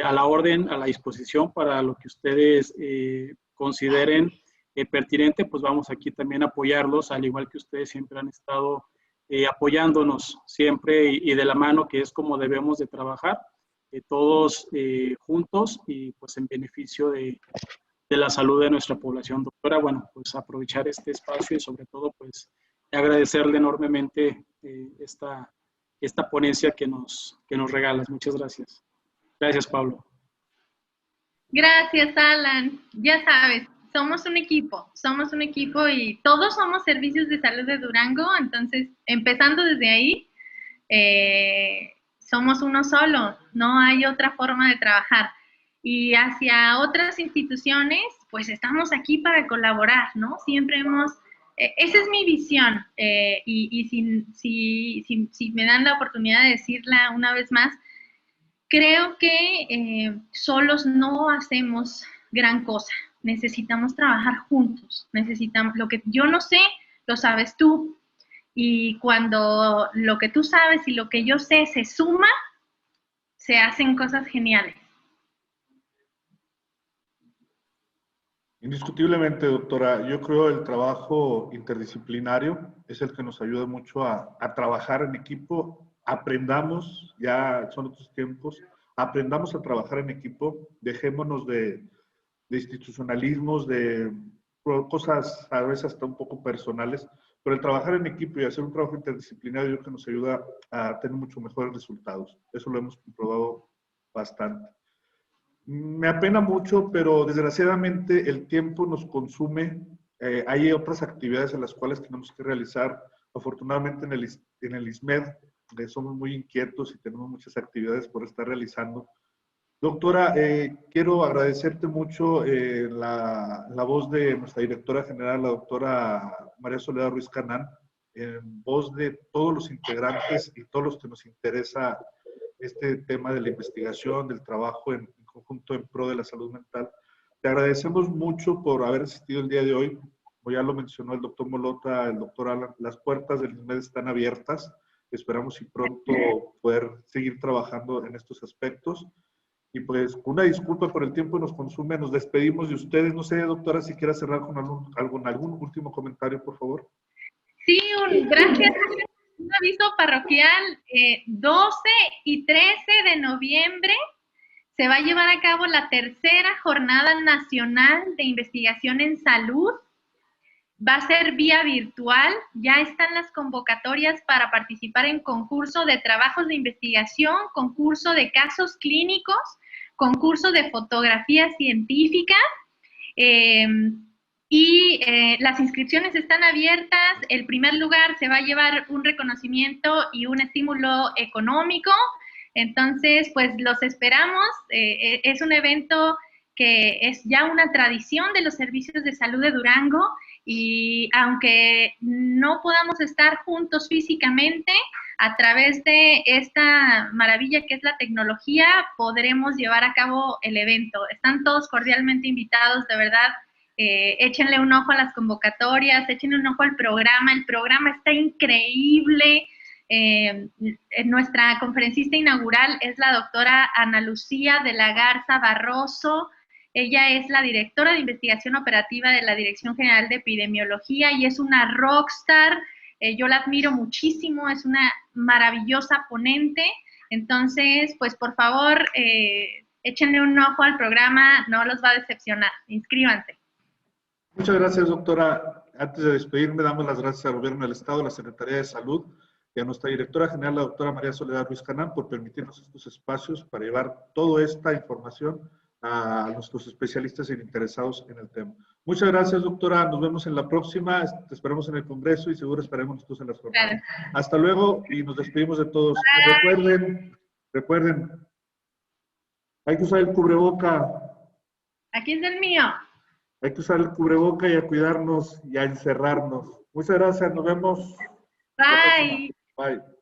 a la orden, a la disposición para lo que ustedes consideren pertinente, pues vamos aquí también a apoyarlos, al igual que ustedes siempre han estado apoyándonos siempre y de la mano, que es como debemos de trabajar, todos juntos y pues en beneficio de la salud de nuestra población. Doctora, bueno, pues aprovechar este espacio y sobre todo pues agradecerle enormemente esta ponencia que nos regalas. Muchas gracias. Gracias, Pablo. Gracias, Alan. Ya sabes, somos un equipo y todos somos servicios de salud de Durango, entonces, empezando desde ahí, somos uno solo, no hay otra forma de trabajar. Y hacia otras instituciones, pues estamos aquí para colaborar, ¿no? Siempre esa es mi visión, y si me dan la oportunidad de decirla una vez más, creo que solos no hacemos gran cosa. Necesitamos trabajar juntos. Lo que yo no sé, lo sabes tú. Y cuando lo que tú sabes y lo que yo sé se suma, se hacen cosas geniales. Indiscutiblemente, doctora, yo creo el trabajo interdisciplinario es el que nos ayuda mucho a trabajar en equipo. Aprendamos, ya son otros tiempos, aprendamos a trabajar en equipo, dejémonos de institucionalismos, de cosas a veces hasta un poco personales, pero el trabajar en equipo y hacer un trabajo interdisciplinario yo creo que nos ayuda a tener mucho mejores resultados. Eso lo hemos comprobado bastante. Me apena mucho, pero desgraciadamente el tiempo nos consume. Hay otras actividades en las cuales tenemos que realizar. Afortunadamente en el ISMED somos muy inquietos y tenemos muchas actividades por estar realizando. Doctora, quiero agradecerte mucho la voz de nuestra directora general, la doctora María Soledad Ruiz Canán, en voz de todos los integrantes y todos los que nos interesa este tema de la investigación, del trabajo en conjunto en pro de la salud mental. Te agradecemos mucho por haber asistido el día de hoy. Como ya lo mencionó el doctor Molota, el doctor Alan, las puertas del ISMED están abiertas. Esperamos y pronto poder seguir trabajando en estos aspectos. Y pues una disculpa por el tiempo que nos consume, nos despedimos de ustedes. No sé, doctora, si quiera cerrar con algún último comentario, por favor. Sí, gracias. Un aviso parroquial, 12 y 13 de noviembre se va a llevar a cabo la tercera Jornada Nacional de Investigación en Salud. Va a ser vía virtual, ya están las convocatorias para participar en concurso de trabajos de investigación, concurso de casos clínicos, concurso de fotografía científica, las inscripciones están abiertas. El primer lugar se va a llevar un reconocimiento y un estímulo económico. Entonces, pues los esperamos. Es un evento que es ya una tradición de los servicios de salud de Durango y aunque no podamos estar juntos físicamente, a través de esta maravilla que es la tecnología, podremos llevar a cabo el evento. Están todos cordialmente invitados, de verdad. Échenle un ojo a las convocatorias, échenle un ojo al programa. El programa está increíble. Nuestra conferencista inaugural es la doctora Ana Lucía de la Garza Barroso. Ella es la directora de investigación operativa de la Dirección General de Epidemiología y es una rockstar. Yo la admiro muchísimo, es una maravillosa ponente. Entonces, pues por favor, échenle un ojo al programa, no los va a decepcionar. Inscríbanse. Muchas gracias, doctora. Antes de despedirme, damos las gracias al Gobierno del Estado, a la Secretaría de Salud y a nuestra directora general, la doctora María Soledad Ruiz Canán, por permitirnos estos espacios para llevar toda esta información a nuestros especialistas e interesados en el tema. Muchas gracias, doctora. Nos vemos en la próxima. Te esperamos en el Congreso y seguro estaremos nosotros en las jornadas. Claro. Hasta luego y nos despedimos de todos. Recuerden, hay que usar el cubreboca. Aquí es el mío. Hay que usar el cubreboca y a cuidarnos y a encerrarnos. Muchas gracias. Nos vemos. Bye. Bye.